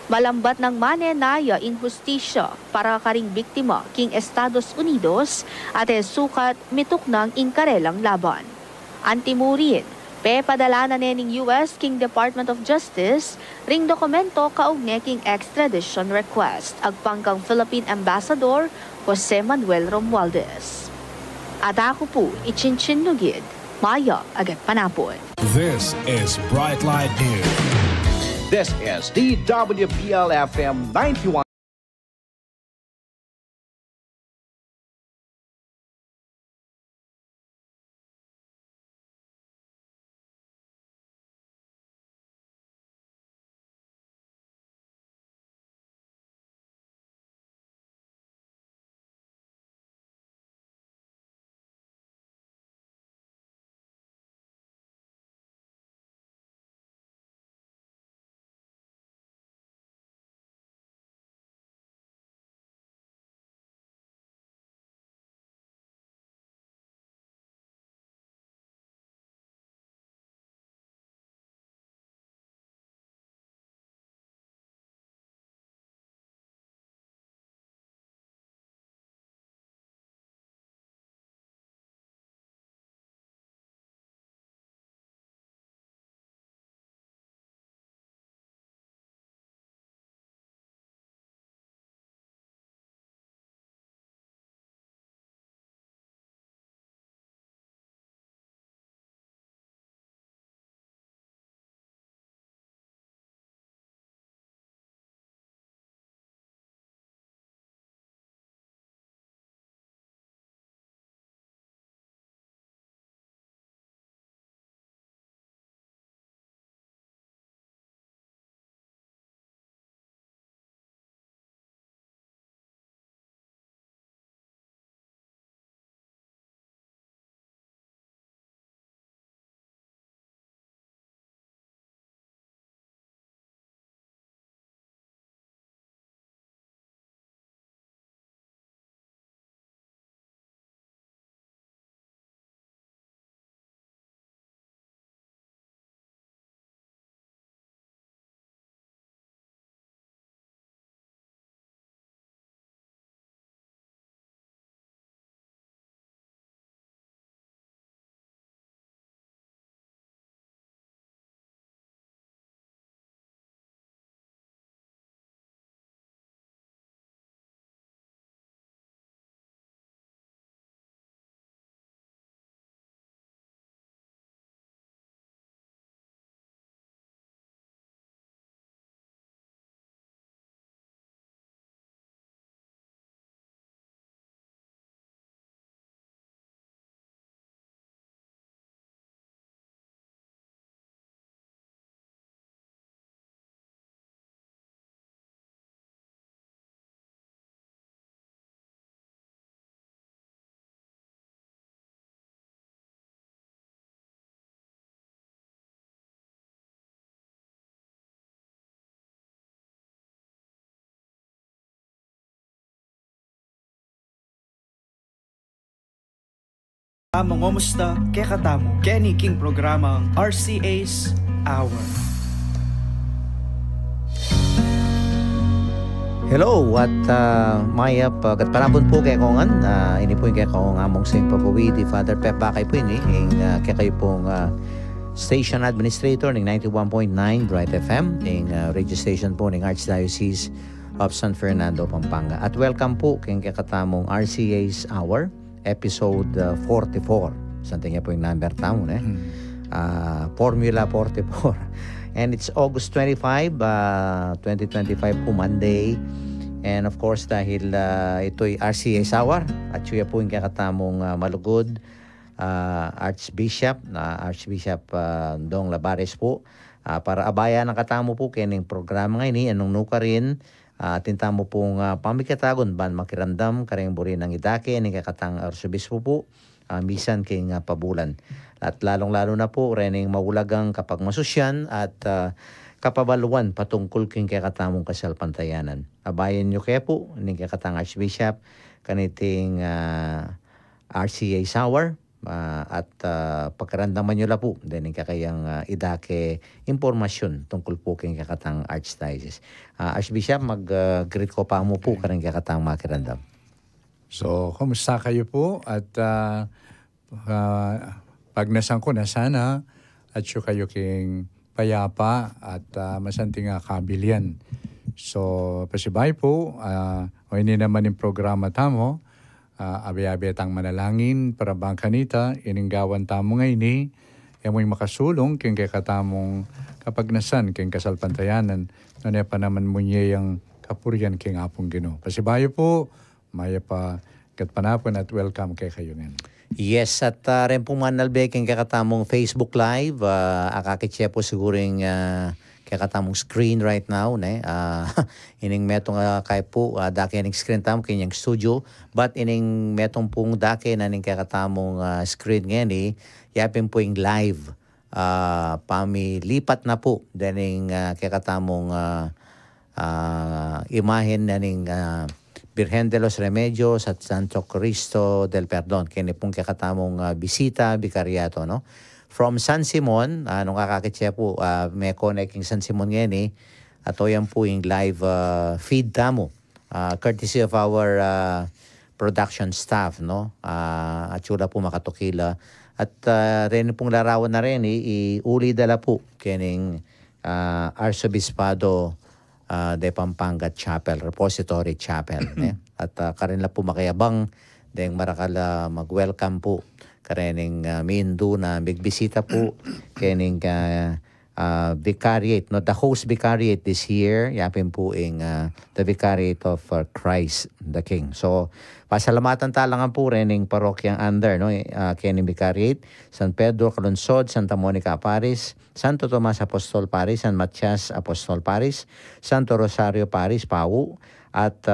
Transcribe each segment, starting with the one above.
Malambat ng manenaya injustisya para karing biktima king Estados Unidos at sukat mituk ng inkarelang laban. Antimurin, padala na ning US king Department of Justice ring dokumento kaugne king extradition request agpangkang Philippine Ambassador Jose Manuel Romualdez. At ako po ichinchinnugid, Maya Agat Panapon. This is Bright Light News. This is DWPL-FM 91. Mangumusta kay katamo Kenny King programang RCA's Hour. Hello at Maya kat panapon po kay kongan ini po kay kong among sing papuwidi Father Pep Bakay po ini kay kayo pong station administrator ng 91.9 Bright FM ng radio station po ng Archdiocese of San Fernando, Pampanga. At welcome po kay katamong RCA's Hour episode 44. Something po yung number tamo Formula 44. And it's August 25, 2025 po, Monday. And of course, dahil ito'y RCA's Hour at siya po yung kakatamong malugod Archbishop Dong Labares po para abaya ng katamo po kining programa ngayon anong nuka rin tintamo pong pamikatagon ban makirandam kareng burin ng idake ni kakatang arsobispo po misan king pabulan at lalong-lalo na po rening maulagang kapag masusyan at kapabaluan patungkol king kakatamong kasalpantayanan. Abayan nyo kaya po ning kakatang Archbishop kaniting RCA's Hour at pagkarandaman nyo la po din kakayang idake impormasyon tungkol po kay kakatang Archdiocese. Archbishop, mag-greet ko pa mo po karang kakatang makirandam. So, kumusta kayo po? At pagnasan ko na sana at siyo kayo king payapa at masanting kabilian. So, pasibay po, o hindi naman yung programa tamo, abi-abi atang manalangin para bang kanita, ininggawan tamo ngayon mo'y makasulong king katamong kapagnasan king kasalpantayanan, na pa naman mo niya yung kapurian king apong Ginoo. Pasibayo po, maya pa katpanapon at welcome kay kayo ngayon. Yes, at rin po manalbe king kakatamong Facebook Live, akakitse po siguring kakatamong screen right now ining metong kay po daki ning screen tam kanyang studio, but ining metong pong daki na ning kakatamong screen ngayon yapin po yung live pamilipat na po daning kakatamong imahen na ning Virgen de los Remedios at Santo Cristo del Perdon kini pong kakatamong bisita bikariato from San Simon, nung kakakitsya po, may connecting San Simon ngayon at yan po yung live feed tamo, courtesy of our production staff, at sula po makatukila. At rin pong larawan na rin, iuli dala po kining Arsobispado de Pampanga Chapel, Repository Chapel. At karin la po makayabang, dahil marakala mag-welcome po karening mindu na bigbisita po kening vicariate, the host vicariate this year, yapin po ing the vicariate of Christ the King. So pasalamatan talangan po rening parokyang under kening vicariate, San Pedro Calungsod, Santa Monica Paris, Santo Tomas Apostol Paris, San Matias Apostol Paris, Santo Rosario Paris Pau, at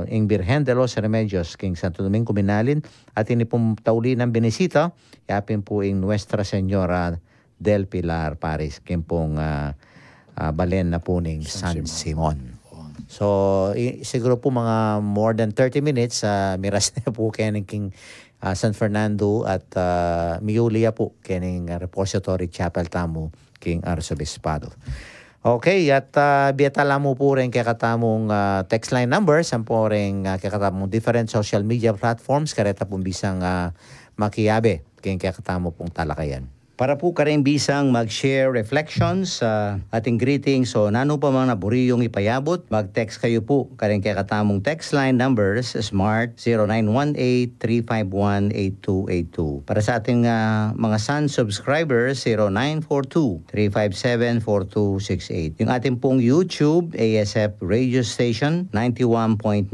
ing Virgen de los Remedios king Santo Domingo Binalin, at ini pong tauli ng binisita yapin po ing Nuestra Señora del Pilar Paris king pong balen na po ning San Simon. So siguro po mga more than 30 minutes miras na po kening king San Fernando at Miulia po kening Repository Chapel tamo king Arsobispado. Okay, at biatala mo po rin kakatamong text line numbers, ang po rin kakatamong different social media platforms, kareta pong bisang makiyabe, kakatamong pong talakayan. Para po ka rin bisang mag-share reflections sa ating greetings o nano pa mga naburiyong ipayabot, mag-text kayo po karing kakatamong text line numbers smart 0918-351-8282. Para sa ating mga Sun subscribers 0942-357-4268. Yung ating pong YouTube ASF Radio Station 91.9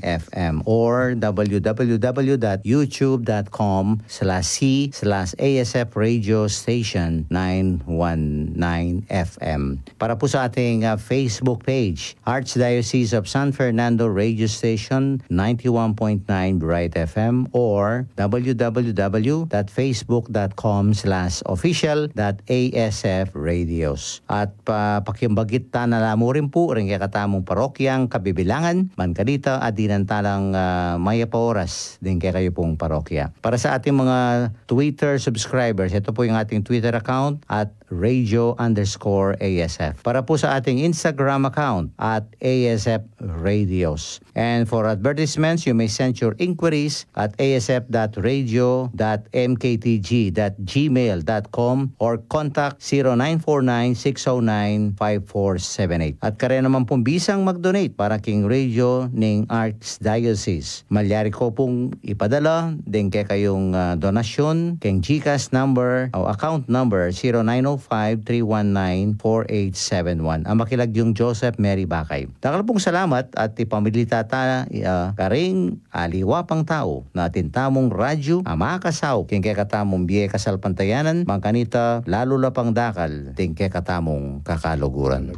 FM or www.youtube.com/c/ASF Radio Station 919 FM. Para po sa ating Facebook page, Archdiocese of San Fernando Radio Station 91.9 Bright FM or www.facebook.com/official.asfradios. At pakimbagit na lamo rin po rin katamong parokyang kabibilangan man kadita at dinantalang maya pa oras din kayo pong parokya. Para sa ating mga Twitter subscribers, ito po yung ating Twitter account at radio_ASF. Para po sa ating Instagram account at ASF Radios. And for advertisements, you may send your inquiries at asf.radio.mktg.gmail.com or contact 0949-609-5478. At kare naman pong bisang mag-donate para king radio ning Archdiocese. Malyari ko pong ipadala din kayong donasyon king GCash number o account number 0905-319-4871. Ang makilag yung Joseph Mary Bakay. Takal pong salamat at ipamilita ta karing aliwapang tao na tintamong radyo amakasaw king kakatamong biye kasalpantayanan mangkanita lalo lapang dakal ting kakatamong kakaluguran.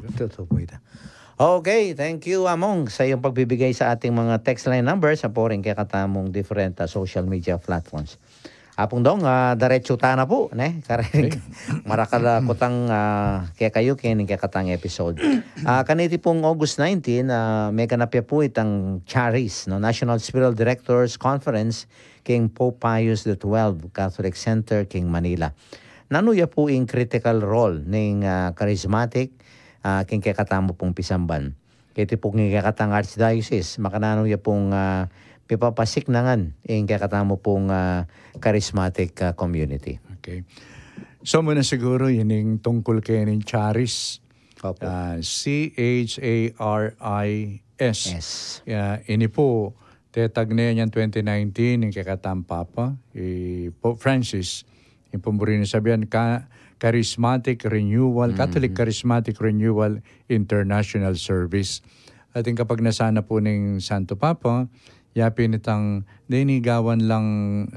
Okay, thank you Among sa iyong pagbibigay sa ating mga text line numbers sa po rin kakatamong different social media platforms. Apong dong, diretso ta na po, karing marakala kutang kaya kayo kining kakatang episode. Kaniti pong August 19, may kanapya po itang Charis, National Spiritual Directors Conference, King Pope Pius XII Catholic Center, King Manila. Nanuya po in critical role ng charismatic king kakatamo pong pisamban. Kaya po ng kakatang archdiocese, makananuya pong pipapasiknangan in kakatamo pong charismatic community. Okay. So muna siguro yun yung tungkol kay ng Charis. Opo. Charis. Yes. Ini po, tetag na yan 2019, yung kakatang Papa, Pope Francis, yung pumuri na sabihan, Charismatic Renewal, Catholic Charismatic Renewal International Service. At yung kapag nasana po ng Santo Papa, yapin itang, dinigawan lang,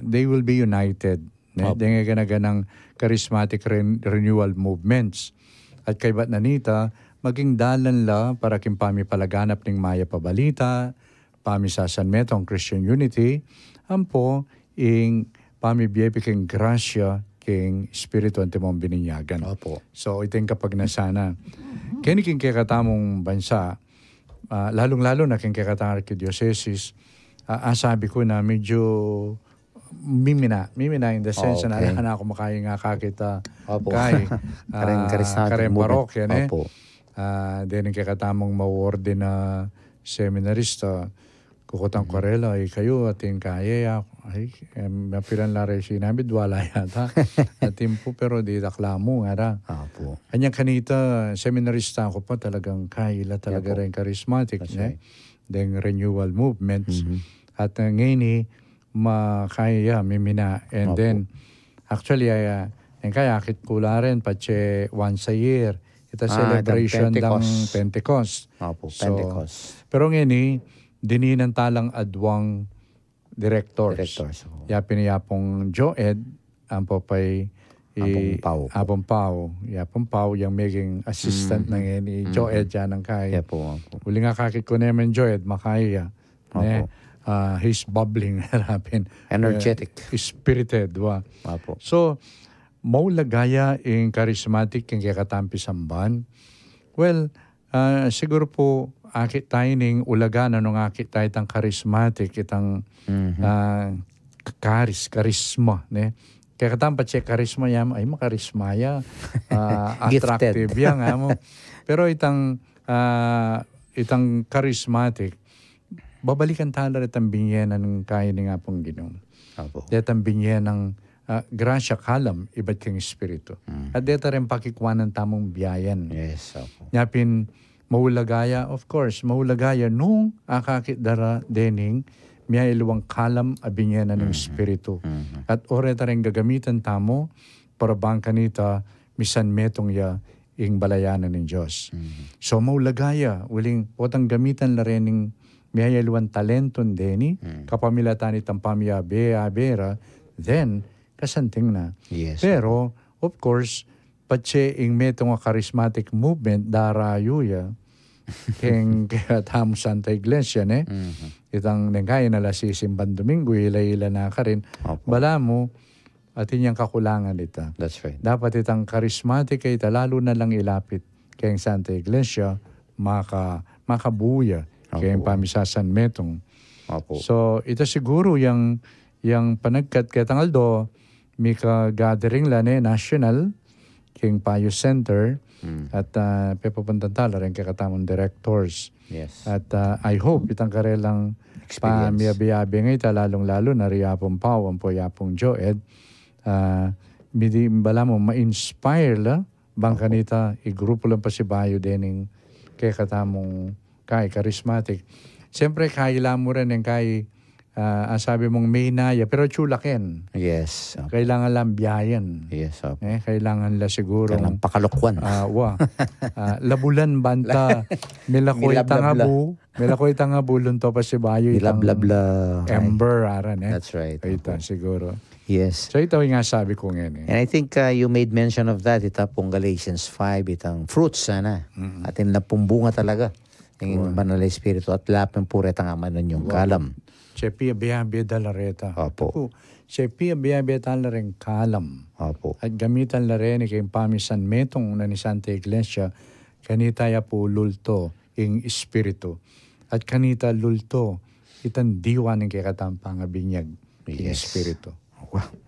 they will be united. Dengan ganaganang charismatic renewal movements. At kay Batnanita, maging dalan la para king pami palaganap ng maya pabalita, pami sasanmetong Christian Unity, ampo ing pami biyepi king grasya king Espiritu antimong bininyagan. Opo. So iting kapag nasana. Kini king kakatamong bansa, lalong-lalo na king kakatang arkidiocese, sabi ko na medyo mimina in the sense na Okay. na ako makaya nga kakita Opo. kay Charismatic movement. parokya ne. Opo. Then kakatamong maworde na seminarista kukutang korela ay kayo ating kaya ay mapilan lare sinabi wala yata atin po pero di taklamo nga Opo. kanyang kanita seminarista ako pa talagang kaila talaga rin charismatic ne. Then renewal movements at ngayon makaya mimina and Opo. then actually yung kaya akit kula rin pache once a year ita celebration ng Pentecost. Opo, So, Pentecost. pero ngayon dininan talang adwang directors. Opo. Yapin Joed ang papay Apong Pao. Yapong Pao yung maging assistant ng ni Joed yan ang kaya. Yeah po. Opo. Uli nga kakit ko naman Joed makaya. Opo. He's bubbling harapin. Energetic. Spirited. Opo. So, maulagaya yung charismatic yung kakatampi samban. Well, siguro po akit tayo ning ulagan anong akit tayo itang charismatic itang karisma. Ne? Kaya katampat siya karisma yam ay makarismaya. Attractive yan. Pero itang charismatic babalikan tala rin ang binyenan ng kaya ni nga pong Ginoo. Opo. Dito ang binyenan ng grasya kalam, iba't kang espiritu. At dito rin pakikuan ng tamong biyayan. Yes, opo. Yapin, maulagaya, of course, maulagaya nung akakit dara dening miya iluwang kalam abinyenan ng espiritu. At oreta rin gagamitan tamo para bang kanita misan metong ya ing balayanan ng Diyos. So maulagaya, uling potang gamitan la rin ng miya iluwang talenton deni, kapamilatan itang pamiya-bera, then kasanting na. Yes. Pero, of course, patse ing metong charismatic movement darayuya keng kaya tamo Santa Iglesia ne. Itang nengkaya na lasisimban Domingo, ila-ila na ka rin. Opo. Bala mo, atin yung kakulangan ita. That's right. Dapat itang charismatic ay lalo na lang ilapit keng Santa Iglesia, makabuya keng pamisasan metong. Opo. So, ito siguro yung panagkat ketang aldo, may ka-gathering lang national, King Pius Center, at pepapuntan tala rin kakatamong directors. Yes. At I hope itang karelang Experience. pamiyabi ngay lalong-lalo na riyapong Pao, ang po yapong Joed, bala mo ma-inspire la, bang kanita, igrupo lang pa si Bayo dening kay katamong kay charismatic. Siyempre, kaila mo rin yung kay sabi mong may naya, pero chulaken. Yes. Opo. Kailangan lang biyayan. Yes, opo. Kailangan la siguro. Kailangan pakalukwan. Labulan banta. Milakoy Milablabla. tangabu. Milakoy tangabu lunto pa si Bayo. Ilablabla. Ember aran. That's right. Ito siguro. Yes. So ito yung nga sabi ko ngayon. And I think you made mention of that. Ita pong Galatians 5, itang fruits sana. Atin na pumbunga talaga. Yung banal na espiritu at lapang puretang amanan yung kalam. Chepi abiyabi dalareta. Opo. Chepi abiyabi dalareng kalam. Opo. At gamitan la rin kay pamisan metong na ni Santa Iglesia, kanita ya po lulto ing espiritu. At kanita lulto, itan diwa ng kay katampang binyag. Yes. Espiritu.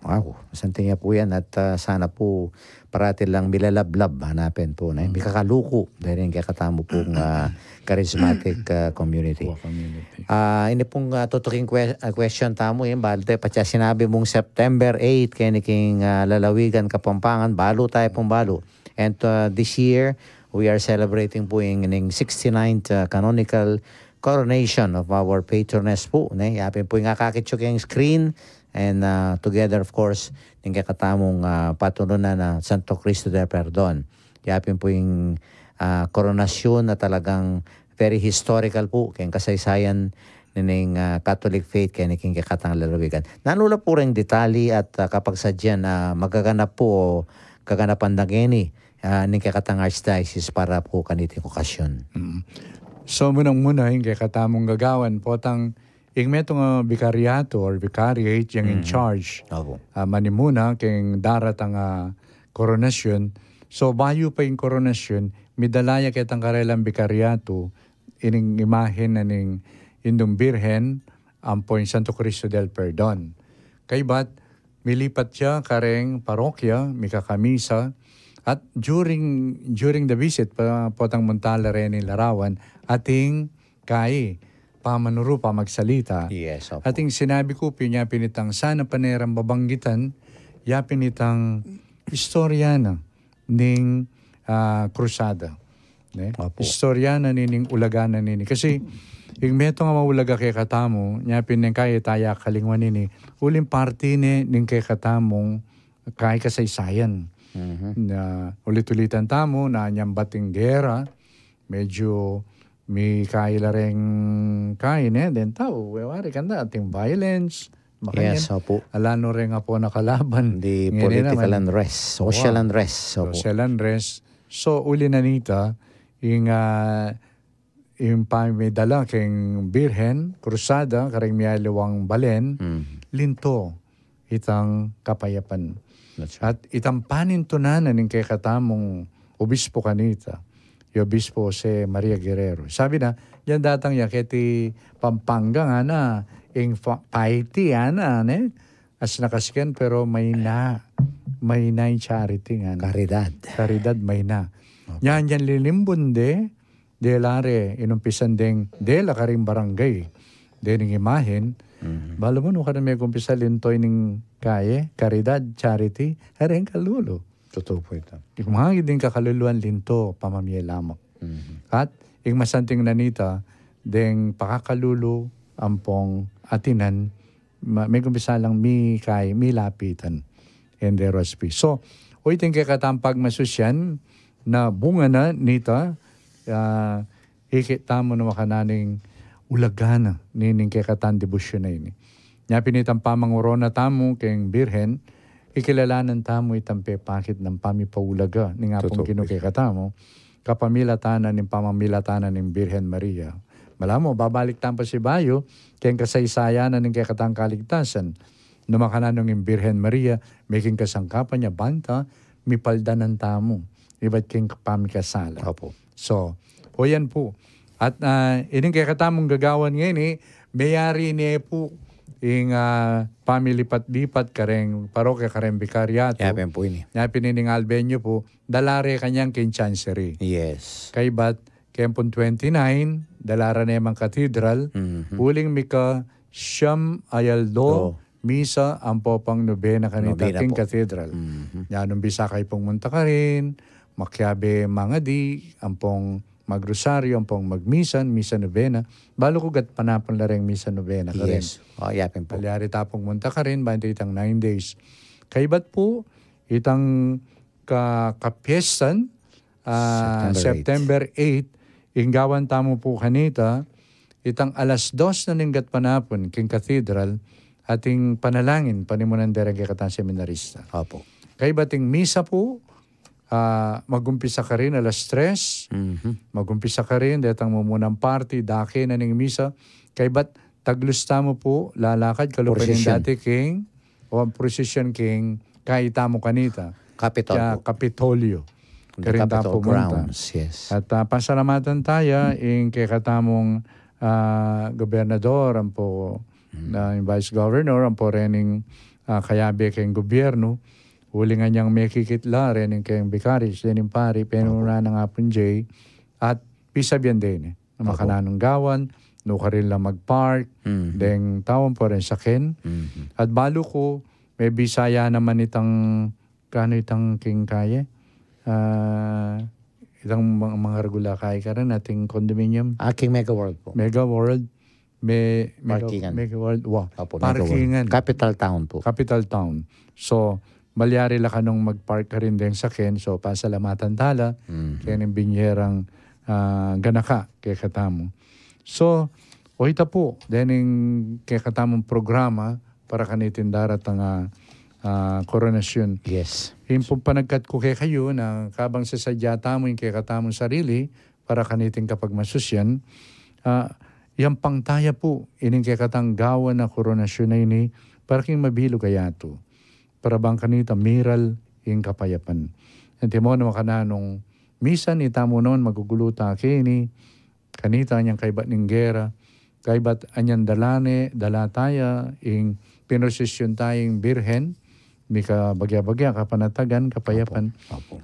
Wow. Masanting nga po yan at sana po parati lang milalablab hanapin po na may kakaluko dahil yung kakatamo pong charismatic community. Ini pong tutuking question tamo yung balde patya sinabi mong September 8 kiniking lalawigan Kapampangan balo tayo pong balo. And this year we are celebrating po yung 69th canonical coronation of our patroness po. Yapin po yung kakitsuk yung screen. And together, of course, yung kakatamong patununan na Santo Cristo del Perdon. Yapin po yung koronasyon na talagang very historical po. Kaya kasaysayan ng Catholic faith kaya king kakatang lalawigan. Nanula po rin detali at kapag sadyan magaganap po o kaganapan na gini ng kakatang archdiocese para po kaniting okasyon. So, munang-muna yung kakatamong gagawan po tang yung metong vikaryato or vicariate yung in charge. Manimuna keng darat ang koronasyon. So bayo pa yung koronasyon, midalaya kitang karelang vikaryato ining imahen na ning indong birhen ampo yung Santo Cristo del Perdon. Kaybat milipat siya kareng parokya, mikakamisa at during the visit potang Montala rin larawan ating kai pamanuro pa magsalita. Yes, opo. Ating sinabi ko pinya pinitang sana panerang babanggitan ya pinitang istorya na ning krusada. Istorya na ning ulagana nini. Kasi yung meto nga maulaga kay katamo, nya pineng kaya taya kalingwan nini, uling party ning kay katamong kay kasaysayan. Na ulit-ulitan tamo na nyambating gera, medyo may kaila rin kain then tao, wari kanda ating violence. Yes, opo. Alano rin nga po nakalaban. The political unrest, social unrest. Social unrest. So, uli na nita, yung pamidala keng birhen, krusada, kareng miyaliwang balen, linto, itang kapayapan. At itang panintunanan ng kay katamong obispo kanita. Yung obispo si Maria Guerrero. Sabi na, yan datang yaketi Pampanga nga na, yung paiti na, as nakasikan pero may na yung charity nga. Karidad may na. Yan lilimbon de lare, inumpisan ding de la karing barangay, de ning imahen, balo mo no ka na may kumpisa lintoy ning kaye, karidad, charity, hereng kalulo. Totoo po ito. Yung mga din kakaluluan linto, pamamiyalamak. At yung masanting nanita, deng pakakalulo, ampong atinan, may kumpisa lang mi lapitan. And there was peace. So, uiting kay katampag masusyan, na bunga na nita, ikita mo na makananing ulagana, nining kay katan debusyon na ini. Nya pinitang pamangurona tamo keng birhen, ikilalanan tamo itampe pakit ng pamipaulaga ni nga pong kinukikatamo kapamilatanan ng pamamilatanan ng Birhen Maria. Malamo, babalik tampa si Bayo kayang kasaysayanan ng kikatang kaligtasan. Numakanan ng Birhen Maria, making kasangkapan niya banta, mipaldanan tamo. Iba't kayang pamikasala. So, o yan po. At ining kikatamong gagawan ngayon mayari niya po yung pamilipat-lipat kareng parokya kareng bikaryato. Yapin po ini. Yapin ining albenyo po, dalare kanyang kin chancery. Yes. Kaybat, kempon 29, dalara na yung katedral, uling mika siyam ayaldo, misa ang popang nobena kanita king katedral. Yanong bisa kay pong munta ka rin, makyabe mga di, ang pong magrosaryo, ang pong magmisan, misa novena. Balo ko gat panapon la rin misa novena ka rin. Yes. Yapin po. Palyari tapong munta ka rin, bante itang 9 days. Kaybat po, itang kapiestan, September 8, inggawan tamo po kanita, itang alas 2 na ninggat panapon, king katedral, ating panalangin, panimunan dereng kay katang seminarista. Opo. Kaybating misa po, magumpisa ka rin alas 3, magumpisa ka rin, detang mumunang party, dake na ning misa, kaybat taglusta mo po, lalakad, kalupin ng dati king, o procession king, kaita mo kanita. Kapitolyo. The Capitol grounds, yes. At pasalamatan tayo, kay katamong gobernador, ang po na yung Vice Governor, ang po rening kayabe kayong gobyerno, uli nga niyang may kikitla, rening kayong Vicaris, rening pari, penuna na nga pong Jay, at pisabyan din na makananong gawan, no ka rin lang mag-park, deng tawon po rin sakin. At balo ko, may Bisaya naman itang, kano itang king kaya? Itang mga regula kaya ka rin, ating condominium. King Mega World po. Mega World. Parkingan. Mega World. Wow. Opo, Parkingan. Capital Town po. Capital Town. So, malyari la ka nung mag-park ka rin din sa Ken. So, pasalamatan tala. Kaya ng binyerang ganaka kaya katamo. So, ita po. Then, kaya katamong programa para kanitin darat ang koronasyon. Yes. Yung pong panagkat ko kay kayo na kabang sasadya tamo yung kaya katamong sarili para kanitin kapag masusyan, yung pangtaya po, ining kaya katang gawa na koronasyon na ini, para king mabilo kaya to. Para bang kanita, miral yung kapayapan. Hindi mo naman ka na nung misan, itamo noon, maguguluta kini, kanita niyang kaibat ng gera, kaibat anyan dalane, dalataya, yung pinosisyon tayong birhen, may ka bagya-bagya, kapanatagan, kapayapan.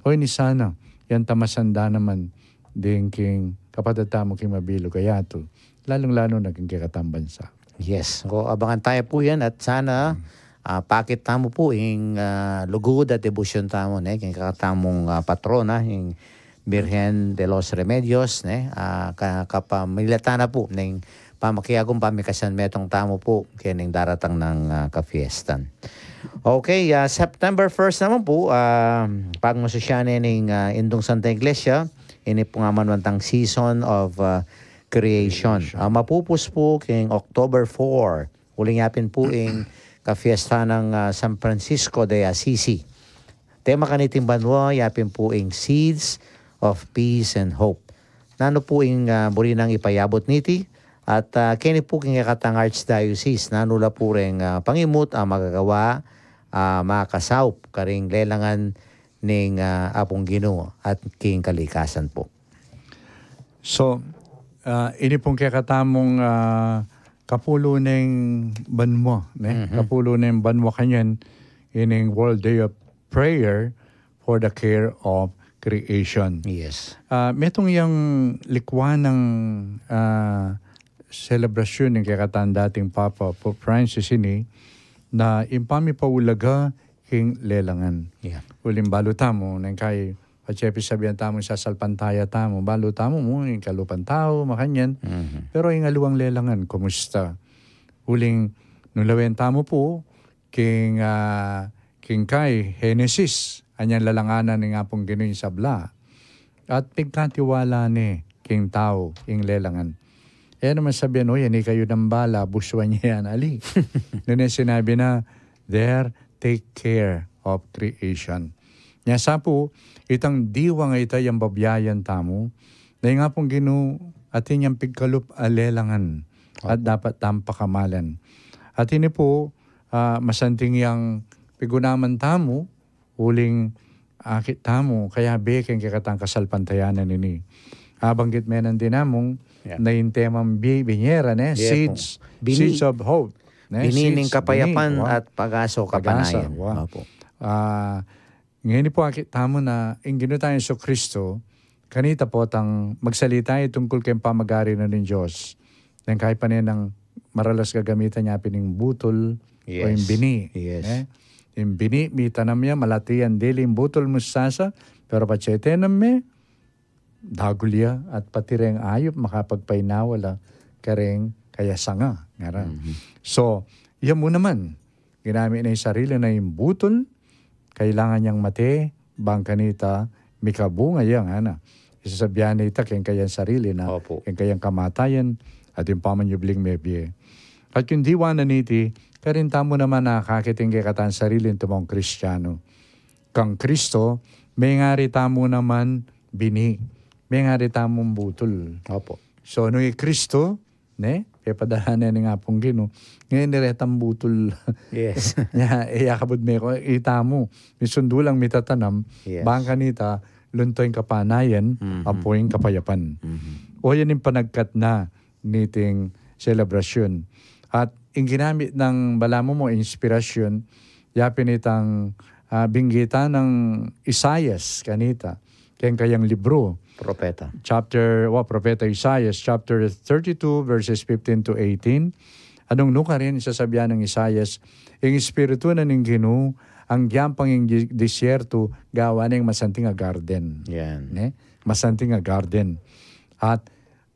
Oy, ni sana, yan tamasanda naman, din king kapatatamo king mabilo kaya to. Lalong-lalo naging kakatambansa. Yes. So, abangan tayo po yan at sana pakit tamo po yung lugod at debusyon tamo, yung kakatamong patrona, yung Birhen de los Remedios, kapamilata na po, ng pamakiagong pamikasan metong tamo po, kaya ng daratang ng kafiestan. Okay, September 1st naman po, pag masusyanin ng Indong Santa Iglesia, ini po nga manwantang season of creation. Mapupus po kayong October 4. Huling yapin po yung kafiesta ng San Francisco de Assisi. Tema kaniting banwa, yapin po yung Seeds of Peace and Hope. Nano po yung burinang ipayabot niti. At kini po kong katang Archdiocese. Nanula po rin pangimut magagawa, makasaup, karing lelangan ng Apong Ginoo at king kalikasan po. So, ini pong kakatamong kapulo ng banwa. Kapulo ng banwa kanyan ining World Day of Prayer for the Care of Creation. Yes. Metong yung likwan ng selebrasyon ng kakatan dating Papa Pope Francis ini na impami paulaga king lelangan. Yeah. Uling balo tamo nang kay Pachepi sabihan tamo sa salpantaya tamo, balo tamo mo yung kalupan tao, makanyan. Pero yung aluang lelangan, kumusta? Uling nulawen tamo po king kay Genesis, anyan lalanganan ng apong Ginoong sabla. At pigkatiwala ni king tao, king lelangan. Eh naman sabihan, yan kayo ng bala, buswan niya yan, ali. Noon sinabi na, there, take care of creation. Nya sa po, itang diwa nga ita yung babiyayan tamo, na yung nga pong atin yung pigkalup alelangan, at dapat tampakamalan. At ini po, masanting yung pigunaman tamo, huling akit tamo, kaya beken kakatang kasalpantayanan ini. Abanggit menan din namong, na yung temang binyera, seeds of hope. Binining kapayapan at pag-aso kapanayan. Wow. Ngayon po akita mo na ingino tayo sa Kristo, kanita po tang magsalita tungkol kayong pamagari na ng Diyos. Then kahit pa ng maralas gagamitan niya pining butol o yung bini. Yes. Yung bini, may tanam niya, malatiyan dili yung butol musasa, pero patsete na me, dagulya at pati rin ayop makapagpainawala kareng kaya sanga. So, yan mo naman. Ginamit na yung sarili na yung butol, kailangan niyang mate, bangkanita, mikabunga yan. Isasabihan na ita kayang kayang sarili na kayang kayang kamatayan at yung pamanyubling mebye. At yung diwa na niti, karinta mo naman na kakitingge katan sarili ng tumong Kristiyano. Kang Kristo, may nga rita mo naman bini. May nga rita mong butol. So, nung Kristo, padala na nga pong Ginoo. Ngayon niretang butol. Yes. Iyakabod me ko, ita mo. May sundulang mitatanam, bangka nita, luntoy kapanayan, apoy kapayapan. O yan yung panagkat na niting selebrasyon. At ang ginamit ng balamo mo inspirasyon, yapin itang binggita ng Isaias kanita, kayang libro. Propeta. Propeta Isaias, chapter 32, verses 15 to 18. Anong nuka rin isasabihan ng Isaias, ang espiritu na ning Ginoo, ang giyampang yung disyerto, gawa ng masanting nga garden. Yan. Masanting nga garden. At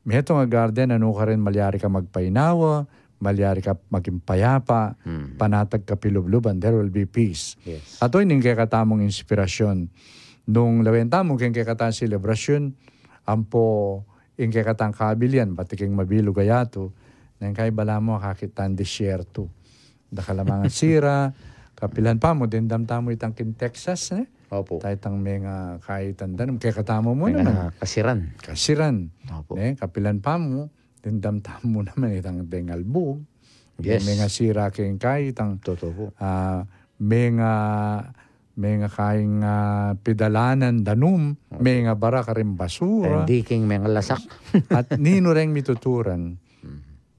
meto nga garden, ano ka rin, malyari ka magpainawa, malyari ka maging payapa, panatag ka pilubluban, there will be peace. Yes. Ato yung kakatamong inspirasyon. Nung lawenta mo, kaya katang selebrasyon, ampo, yung katang kabilyan, pati kang mabilog ayato, nang kay bala mo kakitan disyerto. Dakalamangan sira, kapilan pa mo, dindamta mo itang kin Texas, Opo. Tayo tang mga kaitan danam, kaya katamo mo May naman. kasiran. Kasiran. Opo. Kapilan pa mo, dindamta mo naman itang dengalbog. Yes. May nga sira kayong kaitang, Totoo po. may nga kaing pidalanan danum, may nga bara ka rin basura. Hindi king mga lasak. At nino rin mituturan.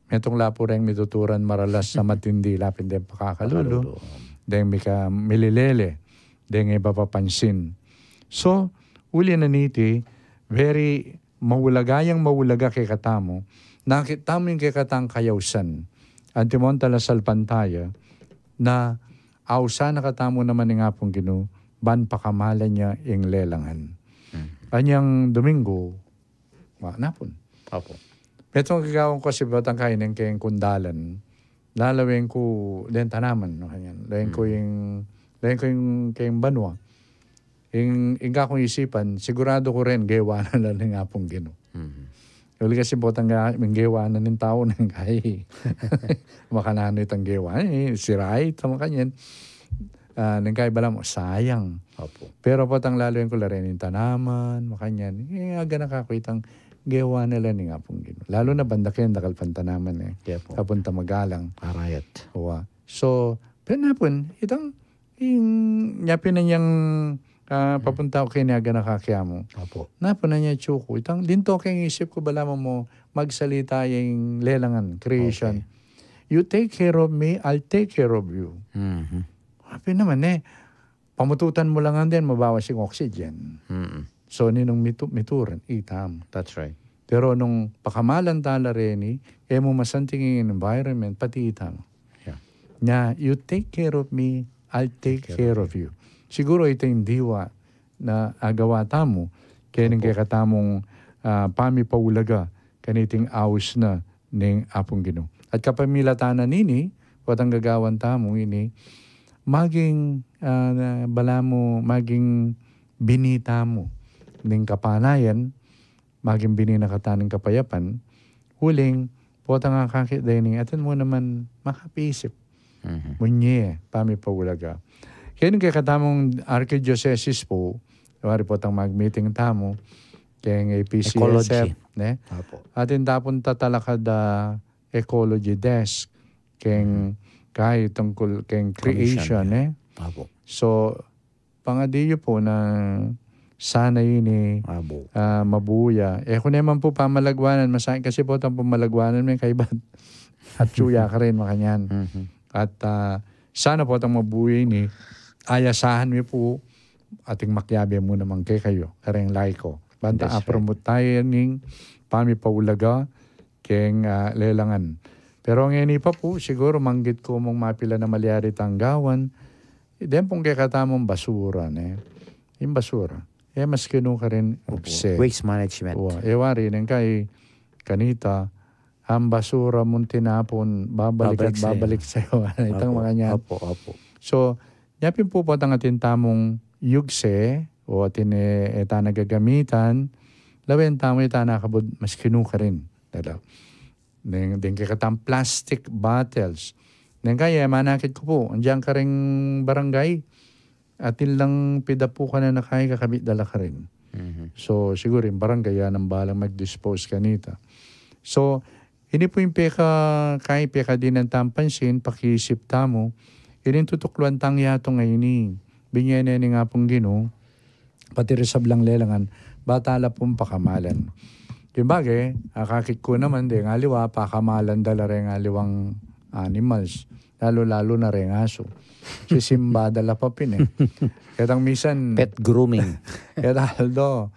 Metong lapo rin mituturan maralas sa matindi lapin din pakakalulo. Deng may ka mililele. Deng iba papansin. So, uli na niti, very mawulagayang mawulaga kay katamo. Nakita mo yung kay katang kayawsan. Antimon tala salpantaya na awsa na katamo naman ng apong Ginoo, ban pakamalan niya yung lelangan. Anyang Domingo, napon. Opo. Petong gagawin ko si Batang Kainin kayong kundalan, lalawin ko den tanaman. No, kanyan. Lawin ko yung kayong banwa. Yung kong isipan, sigurado ko rin, gawa na lang ng apong Ginoo. Uli kasi botang gawa na ng tao ng kay makanano itang gawa. Siray, tama kanyan. Nang kay bala mo, sayang. Opo. Pero potang lalo yung kularin yung tanaman, makanyan. Aga nakakuitang gawa nila ni nga pong Ginoo. Lalo na banda kayo, nakalpan tanaman Yeah, po. Kapunta magalang. Arayat. So, penapon, itang yapin na niyang papunta ko kay niyaga nakakiyamo. Opo. Napon na niya chuko. Itang dinto kayong isip ko bala mo magsalita yung lelangan, creation. Okay. You take care of me, I'll take care of you. Happy naman pamututan mo lang din, mabawas yung oxygen. So, ninong mituran, itam. That's right. Pero nung pakamalan tala rin, mo masanting yung environment, pati itam. Yeah. Nya, you take care of me, I'll take care of you. Siguro ito yung diwa na agawa tamo, kaya nang kaya katamong pamipaulaga, kaniting awis na ng apong Ginoo. At kapamilatan na nini, watang gagawan tamo ini, maging bala mo, maging binita mo ng kapanayan, maging bininakata ng kapayapan, huling, potang nga kakit dining, atin mo naman makapisip. Munye, pamipaulaga. Kaya nung katamong archdiocese po, wari potang mag-meeting tamo, kaya APCSF, atin tapon tatalakad ecology desk, kaya kahit tungkol kaya creation, So, pangadiyo po na sana yun mabuya. Kung naman po pamalagwanan, masahin kasi po itong pamalagwanan may kaibat. At tsuya ka rin makanyan. At sana po itong mabuya ni ayasahan mo po ating makyabi mo naman kayo. Kareng laiko. Banta promote tayo ng pamipaulaga keng lelangan. Pero ngayon pa po, siguro manggit ko mong mapila na malyari tanggawan. Then pong kaya katamong basura. Yung basura. Mas kinu ka rin upse. Waste management. Wari nang kay kanita, ang basura mong tinapon, babalik sa'yo. Itang mga niyan. Opo. So, yapin po po ang atin tamong yugse o atin eta nagagamitan, lawin tamo ita nakabod, mas kinu ka rin. Then kakatang plastic bottles. Then kaya manakit ko po, andiyan ka rin barangay, atin lang pida po ka na nakay kakabit dala ka rin. So siguro yung barangay yan ang balang mag-dispose kanita. So hindi po yung peka din ang tampansin, pakisip tamo, hindi tutukluan tang yato ngayon binyan na nga pong Ginoo, pati resablang lelangan, batala pong pakamalan. Yung bagay, kakit ko naman din, aliwa, pakamalan dala rin aliwang animals. Lalo-lalo na rin aso. Si Simba dala pa pin eh. Kaya minsan... Pet grooming. Kaya Aldo,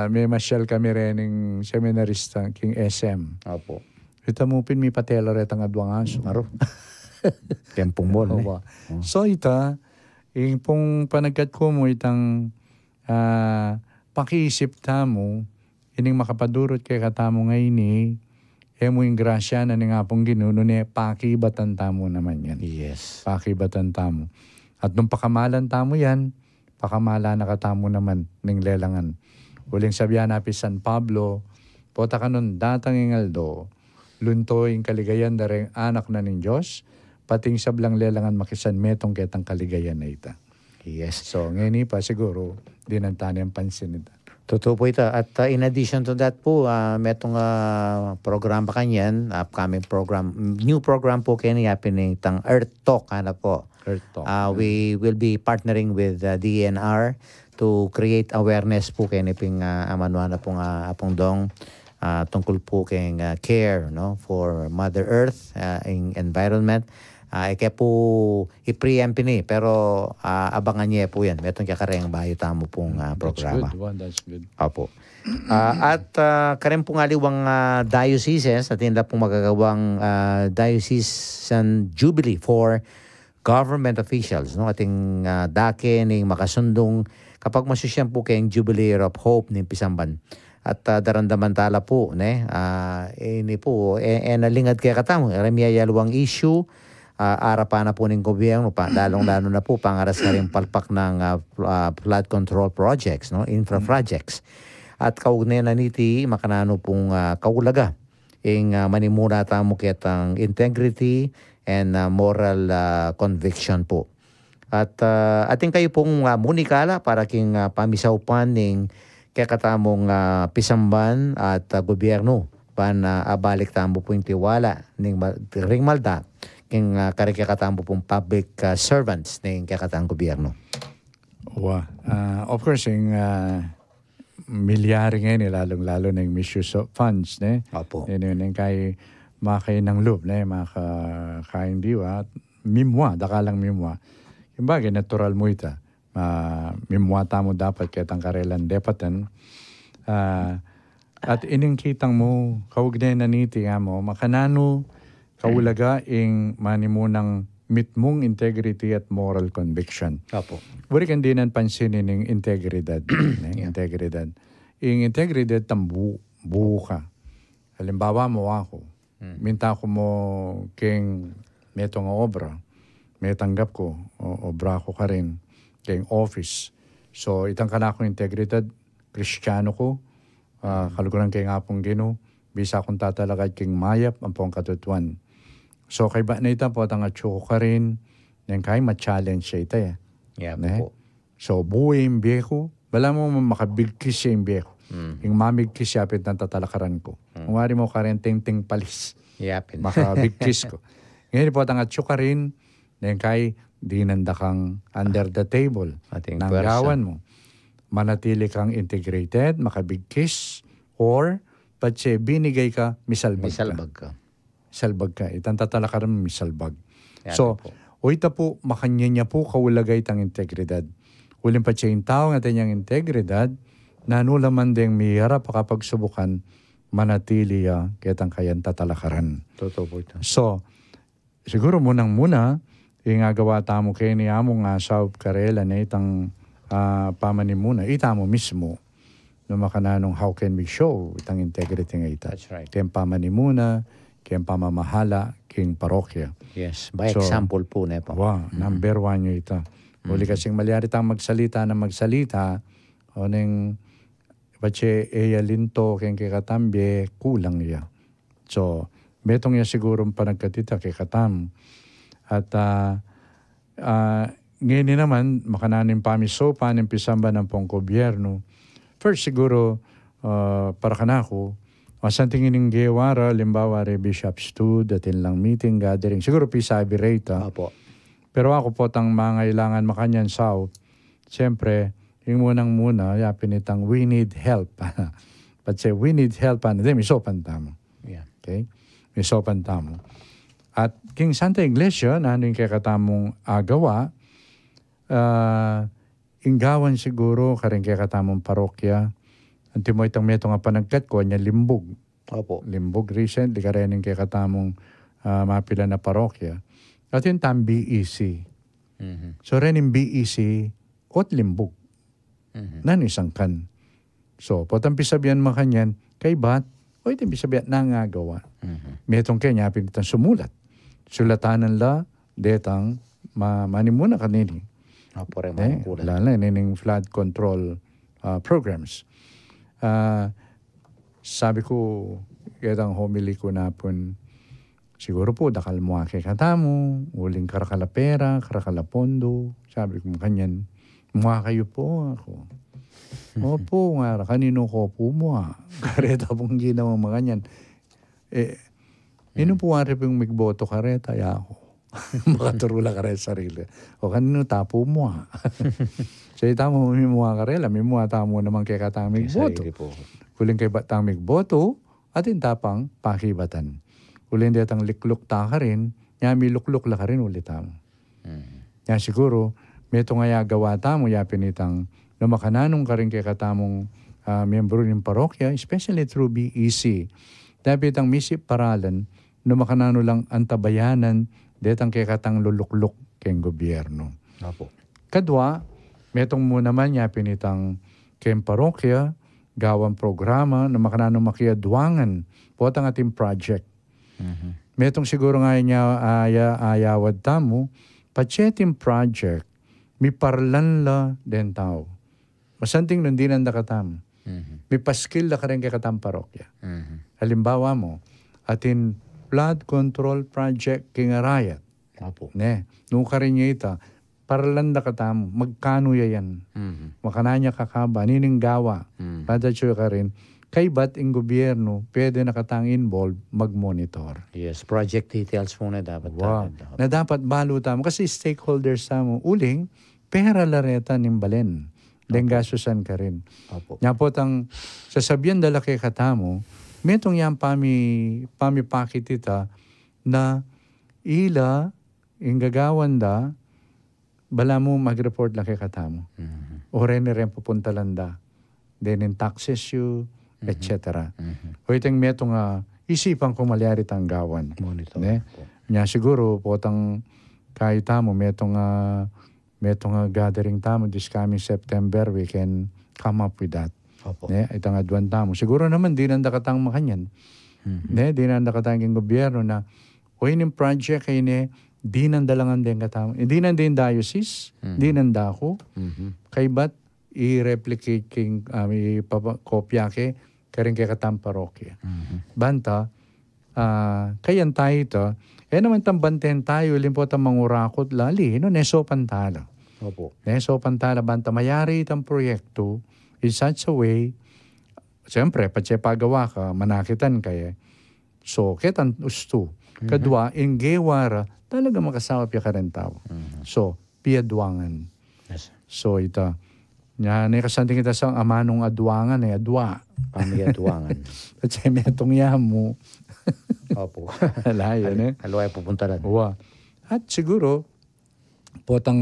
may masyal kami rin ng seminarista, king SM. Opo. Kita mo pin, may patela rin ang adwang aso. Maro. Tempong mall. So ita, yung pong panagkat ko mo itang pakiisip tamo, ining makapadurot kay katamo ngayon mo yung grasya na nga pong ginuno ni pakibatan tamo naman yan. Yes. Pakibatan tamo. At nung pakamalan tamo yan, pakamala na katamo naman ng lelangan. Huling sabihan napi San Pablo, pota ka nun datang ingaldo, lunto yung kaligayan na rin anak na ng Diyos, pating sablang lelangan makisan metong ketang kaligayan na ita. Yes. So ngayon pa siguro, di nantani ang pansin ita. Totoo po ito. At in addition to that po, metong program pa kanyan, upcoming program, new program po kayo niya pinitang Earth Talk. Po. Earth Talk. We will be partnering with DNR to create awareness po kayo niping amanuan na pong apong dong tungkol po kayong care for Mother Earth in environment. Kaya po i-preempt ni pero abangan niya po yan. Metong kakareng bayo tamo pong programa. That's good. Opo. At karen po nga liwang dioceses at hindi pong magagawang diocesan jubilee for government officials. Ating dake ning makasundong kapag masusyan po kayong Jubilee of Hope ng Pisamban. At darandaman tala po. Ini po, nalingad kaya katamo. Ramya yalawang issue. Arapan na po ng gobyerno, lalong-lalo na po pangaras na rin palpak ng flood control projects, infra projects. At kaugnay na niti, makanano pong kaulaga. Manimula tamo kitang integrity and moral conviction po. At ating kayo pong munikala para king pamisawpan ng kakatamong Pisamban at gobyerno pan abalik tamo po yung tiwala ng ring malda king karikakatambo pong public servants ng kakatang gobyerno. Of course, yung milyari ngayon, lalong-lalo ng misuse of funds. Opo. Yung kay makay ng loob, makakain diwa, mimwa, dakalang mimwa. Yung bagay, natural mo ita. Mimwa tamo dapat kitang karelan depatan. At ining kitang mo, kaugnay na niti mo, makanano, kaulaga ing manimunang mitmong integrity at moral conviction. Opo. Wari kan dinan pansinin ng integridad. Integridad. Ing integridad buo ka. Halimbawa mo ako. Minta ko mo king metong obra. May tanggap ko. Obra ko ka rin. King office. So itang ka na akong integridad. Kristiyano ko. Kaluguran kay nga pong Ginoo. Bisa akong tatalagad king mayap ang pong katutuan. So kay ba na ita po tanga chuko ka rin yung kay ma-challenge siya ita po. So buhay yung biyeko, bala mo makabigkis siya yung biyeko. Yung mamigkis siya pit ng tatalakaran ko. Kung wari mo ka rin ting-ting palis, makabigkis ko. Ngayon po tanga chuko ka rin yung kay dinanda kang under the table. Nanggawan mo. Manatili kang integrated, makabigkis, or patse binigay ka, misalbag ka. Salbag ka. Itang tatalakaran mo, misalbag. So, o ita po, makanya niya po kaulagay tang integridad. Uling pa siya yung tao nga tanyang integridad, nanulaman ding miyara pakapagsubukan, manatili kitang kayan tatalakaran. Totoo po ito. So, siguro munang-muna, ingagawa tamo kayo niya mo nga sa karela na itang pamanimuna, ita mo mismo, no makananong how can we show itang integrity nga ita. That's right. Kaya pamanimuna, kaya pamamahala, king parokya. Yes, by example po na po. Number one nyo ito. Uli kasing malyari tang magsalita na magsalita, o neng bache eya linto, kaya kikatambi, kulang iya. So, betong ya siguro panagkatita kay katam. At ngayon naman, makananin pamisopan, ng Pisamban ng pong gobyerno. First siguro, para kanako, masan tingin ng gewara, limbawa Bishop Stud, datin lang meeting, gathering. Siguro pisabi rate. Opo. Pero ako po tang mga ilangan makanyan South, siyempre, yung muna, yapinitang we need help. But say, we need help. Hindi, misopan tamo. Yeah. Okay? Misopan tamo. At king Santa Iglesia, na yung kakatamong agawa, inggawan siguro, karing kakatamong parokya. Ang timoy itang meto nga panagkat ko, niya limbog. Opo. Limbog recently, karing kakatamong mapila na parokya. At yung tam BEC. So rin yung BEC, ot limbog. Nan isang kan. So, potang pisabihan mo kanyan, kay bat, o ito pisabihan nangagawa. Metong kanya, pinitan sumulat. Sulatanan la, detang, manimuna kanini. Opo rin mga kulat. Lala, nining flood control programs. Sabi ko, kitang homily ko na po, siguro po, dakal mo kay katamo, uling karakalapera, karakalapondo. Sabi ko, kanyan, mukha kayo po ako. Opo nga, kanino ko po mo ha. Kareta pong ginawa mga kanyan. Nino po nga rin yung migboto kareta, ya ako. Makaturula ka rin sarili. O kanino tapo mo ha. So itamo may mga karela, may mga tamo naman kay katang migboto. Kuling kay batang migboto, at intapang pakibatan. Kuling detang likluk ta ka rin, nyami lukluk la ka rin ulit tamo. Yan siguro, may ito nga gawa tamo, yapinitang na makananong ka rin kay katamong miyembro ng parokya, especially through BEC. Dapat ang misip paralan, na makanano lang ang tabayanan, detang kay katang lulukluk kay gobyerno. Opo. Kadwa, metong mo naman yapinitang kay parokya, gawang programa, na makananong makiadwangan, po ang ating project. Metong siguro nga niya ayawad tamo, patseting project, mi parlan la den tao. Masanting nun din ang dakatam. May paskil na ka rin kay katam parokya. Halimbawa mo, atin flood control project kingarayat. Opo. Nung ka rin niya ita, paralan na katam, magkano yan? Makananya kakaba, nining gawa. Padatsyo ka rin, kay ba't ang gobyerno, pwede na katang involved, mag-monitor. Yes, project details muna dapat. Wow. Na dapat balo tamo. Kasi stakeholders tamo, uling, pera lareta nimbalen. Dengasusan ka rin. Opo. Nga po tang sasabihan dala kay katamo, metong yan pamipakit ita na ila, ingagawan da, bala mo mag-report lang kay katamo. O rin pupunta lang da. Then in taxes you, etc. O itong metong isipan ko malyari tang gawan. Monitor. Nya siguro po tang kahit tamo, metong gathering tamo this coming September, we can come up with that. Opo. Itang adwan tamo. Siguro naman, di nanda katang makanyan. Di nanda katang yung gobyerno na, o yung project kayo di nanda langan din katamo. Di nanda yung diocese, di nanda ako. Kay ba't i-replicate king, kopya ke, karing kay katang parokya. Banta, kayan tayo ito, naman tambanten tayo, limpo tang mangurakot lali, neso pantala. Opo. Neso pantala, banta mayari itang proyekto in such a way, siyempre, patse pagawa ka, manakitan kaya. So, ketan usto. Kadwa, ingewara, talaga makasawa piya ka rin tao. So, piyadwangan. Yes. So, ito. Yan, kasanting kita sa amanong adwangan, adwa. Pamiyadwangan. At siya may itong yamu. Opo. Alayan Alaway pupunta lang. Uwa. At siguro, potang,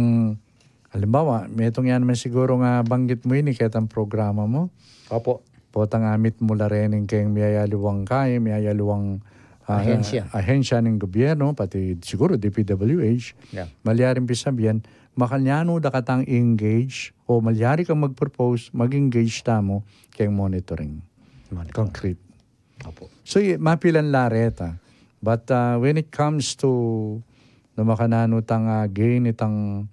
halimbawa, may itong yan naman siguro nga banggit mo yun, iketang programa mo. Opo. Potang amit mo la rin kayong miyayaluwang kaya, miyayaluwang ahensya ng gobyerno, pati siguro DPWH. Yeah. Malyaring pisabihan, makanyano da katang engage o malyari kang mag-propose, mag-engage tamo kayong monitoring. Concrete. Opo. So, mapilan lareta. But when it comes to na makanano tang gain itang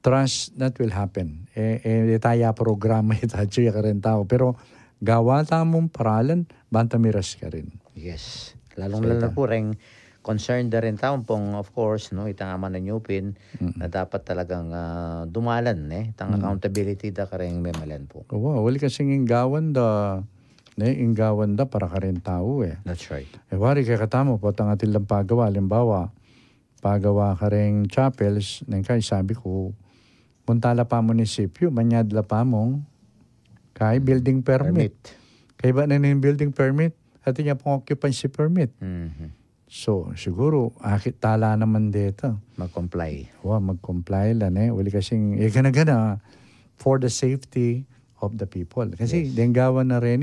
trust, that will happen. Itaya programa itacho ka rin tao. Pero gawa tamong paralan, bantamiras ka rin. Yes. Lalong-lalo po rin concerned na rin taon pong, of course, itang ama na nyupin na dapat talagang dumalan, itang accountability da ka rin memalan po. Wow, wali kasing inggawan da para ka rin tao That's right. Wari kaya katamo po ang ating lang pagawa. Halimbawa, pagawa ka rin chapels, kaya sabi ko, puntala pa munisipyo, manyadla pa mong kay building permit. Kaya ba na yung building permit? At niya pong occupancy permit. So, siguro, tala naman dito. Mag-comply. Mag-comply lang Wali kasing, gana-gana for the safety of the people. Kasi, denggawan na rin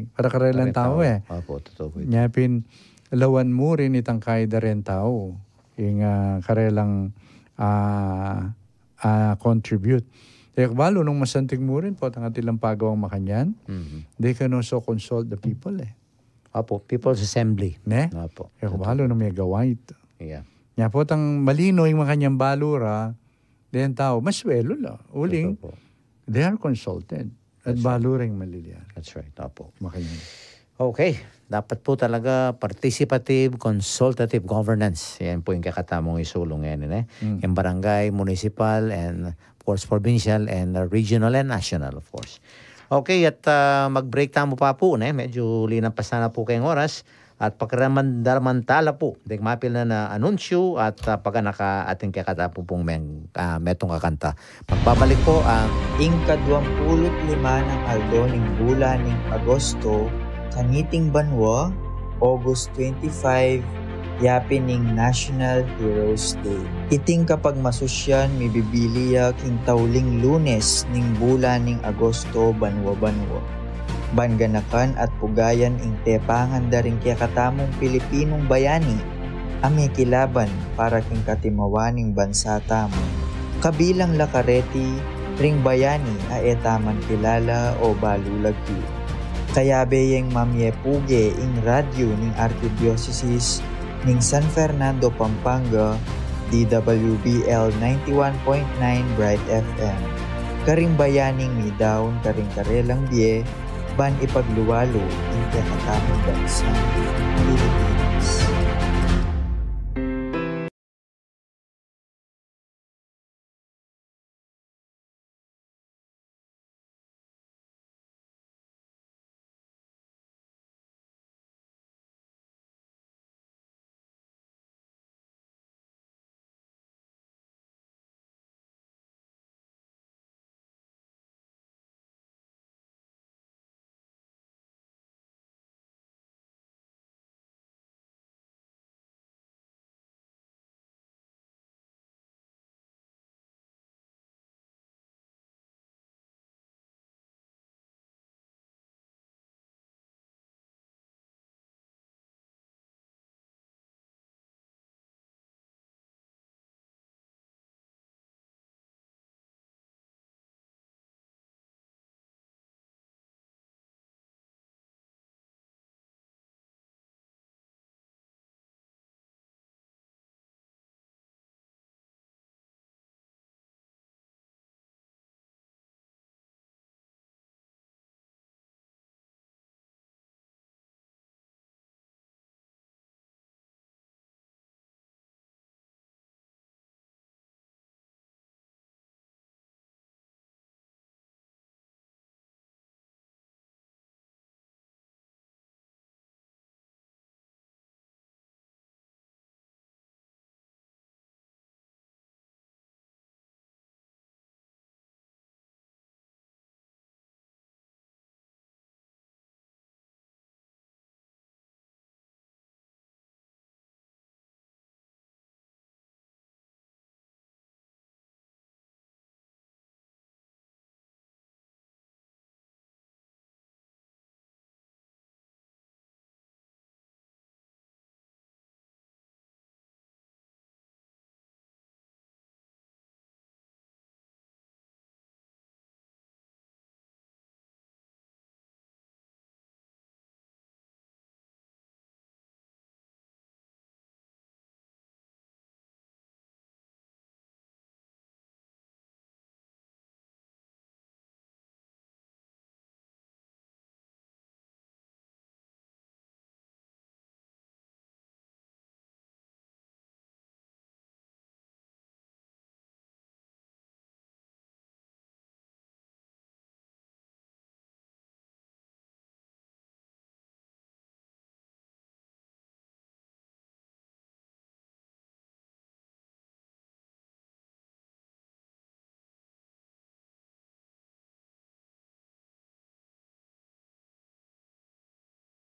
para karelang tao Opo, totoo po ito. Nyapin, lawan mo rin itang kaida rin tao. Yung karelang contribute. Balo nung masantig mo rin po, ang atilang pagawang makanyan, they can also consult the people Opo, People's Assembly. Ne? Opo. Balo nung may gawait. Yeah. Nya po, tang malino yung makanyang balura, then tao, maswelo la. Uling, Totoo po. they are consulted. At balura yung maliliyan. That's right. Opo. Makanyan. Okay. Dapat po talaga participative, consultative governance. Yan po yung kakatamong isulong yan. Yung barangay, municipal, and of course, provincial, and regional, and national, of course. Okay, at mag-break tamo pa po. Medyo linampas na po kayong oras. At pagkaramantala po, mapil na anunsyo at pagka ating kakatapo pong metong kakanta. Magbabalik po ang Ing-25 ng aldo ning bulan ning Agosto, kaniting banwa, August 25, yapin ning National Heroes Day. Iting kapag masusyan, mibibiliya king tauling Lunes ning bulan ning Agosto banwa-banwa. Banganakan at pugayan ing tepangan daring kaya katamong Pilipinong bayani, ame kilaban para king katimawaning bansa tamo. Kabilang lakareti, ring bayani a etaman kilala o balulagi. Kaya beyeng mamyepuge ing radyo ning Archdiocese ning San Fernando, Pampanga, DWBL 91.9 Bright FM. Karing bayaning mi daon karing karelang biye, ban ipagluwalo ing kakatamang bansa Pilipinas.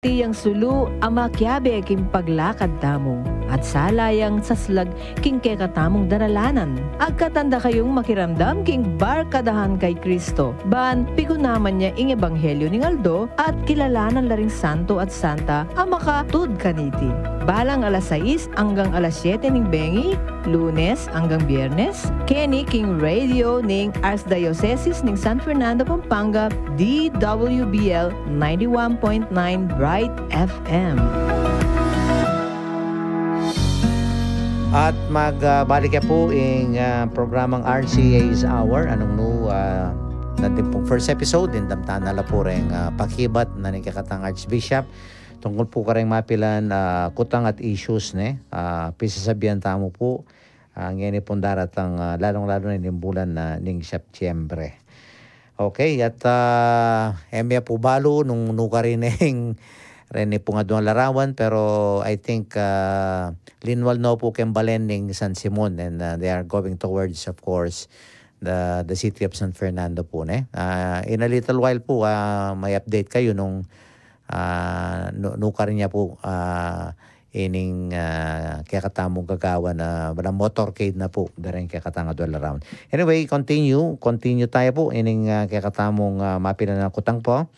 tiyang sulu ama kyabe king paglakad tamo at salayang saslag king kekatamong daralanan. Agkatanda kayong makiramdam king barkadahan kay Kristo. Ban pigunaman niya ing ebanghelyo ning Aldo at kilalanan laring santo at santa ang makatud kaniti. Balang alas 6 hanggang alas 7 ning bengi, Lunes hanggang Biyernes, Kenny King Radio ning Archdiocese ning San Fernando, Pampanga, DWBL 91.9 Bright FM. At magbalik po ing programang RCA's Hour. Anong natin pong first episode, damtaan na po rin pakibat na ni kakatang Archbishop. Tungkol po kareng mapilan kutang at issues pisasabihan tamo po ngayon pong daratang lalong-lalo na yung bulan na ning Setyembre. Okay, at emya po balo nung nukarining rin po nga doon larawan, pero I think linwal no po kembalen ning San Simon, and they are going towards, of course, the city of San Fernando po. In a little while po, may update kayo nung nukarin niya po ining kaya katamong gagawa na motorcade na po daring kaya katanga dual around. Anyway, continue tayo po ining kaya katamong mapila na kutang po.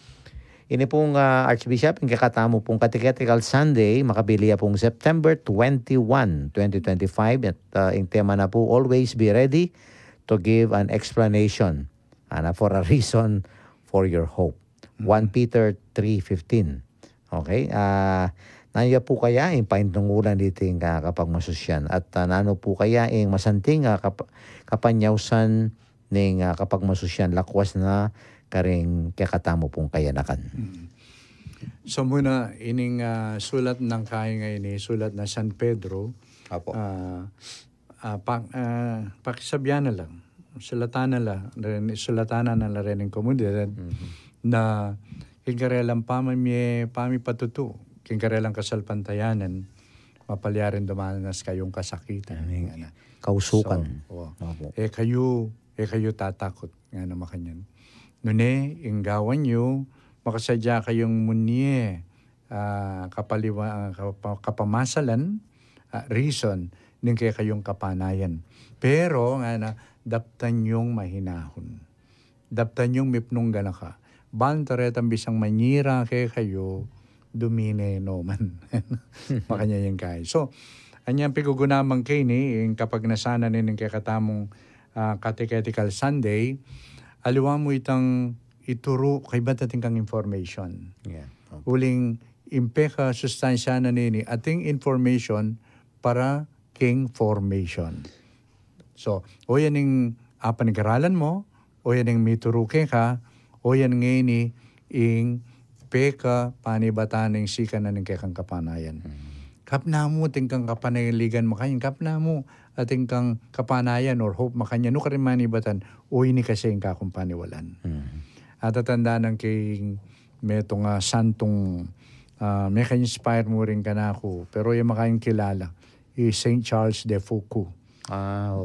Ini pong Archbishop, yung kaya katamo pong Catechetical Sunday, makabili pong September 21, 2025. At yung tema na po, always be ready to give an explanation for a reason for your hope. 1 Peter 3:15. Okay? Nanya po kaya yung paintunggulan dito yung kapag masusyan. At nano po kaya yung masanting kapanyawsan ng kapag masusyan. Lakwas na karing kakatamo pong kayanakan. So muna, ining sulat ng kaya ngayon, sulat na San Pedro. Apo. Pakisabyan na lang. Sulatanan na la rin ng komunidad na kingkarelang pami patutu. Kingkarelang kasalpantayanan, mapalyarin dumanas kayong kasakitan. Kausukan. So, kayo tatakot nga na makanyan. Nune, inggawan nyo, makasadya kayong munye, kapamasalan, reason, ning kaya kayong kapanayan. Pero nga na, daptan yung mahinahon. Daptan yung mipnong ganaka. Bantaretang bisang manyira kaya kayo, dumine no man. Makanya yung kaya. So, anyang pigugunamang kayo yung kapag nasana ng kakatamong Catechetical Sunday, aliwa mo itang ituro kay batating kang information. Yeah. Okay. Uling impeka sustansya na nini ating information para king formation. So, o yan yung panag-aralan mo, o yan yung mituruke ka, o yan ngayon yung peka panibatan ng sika na ng kekang kapanayan. Kapna mo tingkang kapanayaligan makayin, kapna mo ating kang kapanayan or hope makanya, no karin manibatan, o ini kasi yung kakumpaniwalan. At tatandaan ng kay metong santong may ka-inspire mo rin ka na ako, pero yung makayin kilala, St. Charles de Foucault.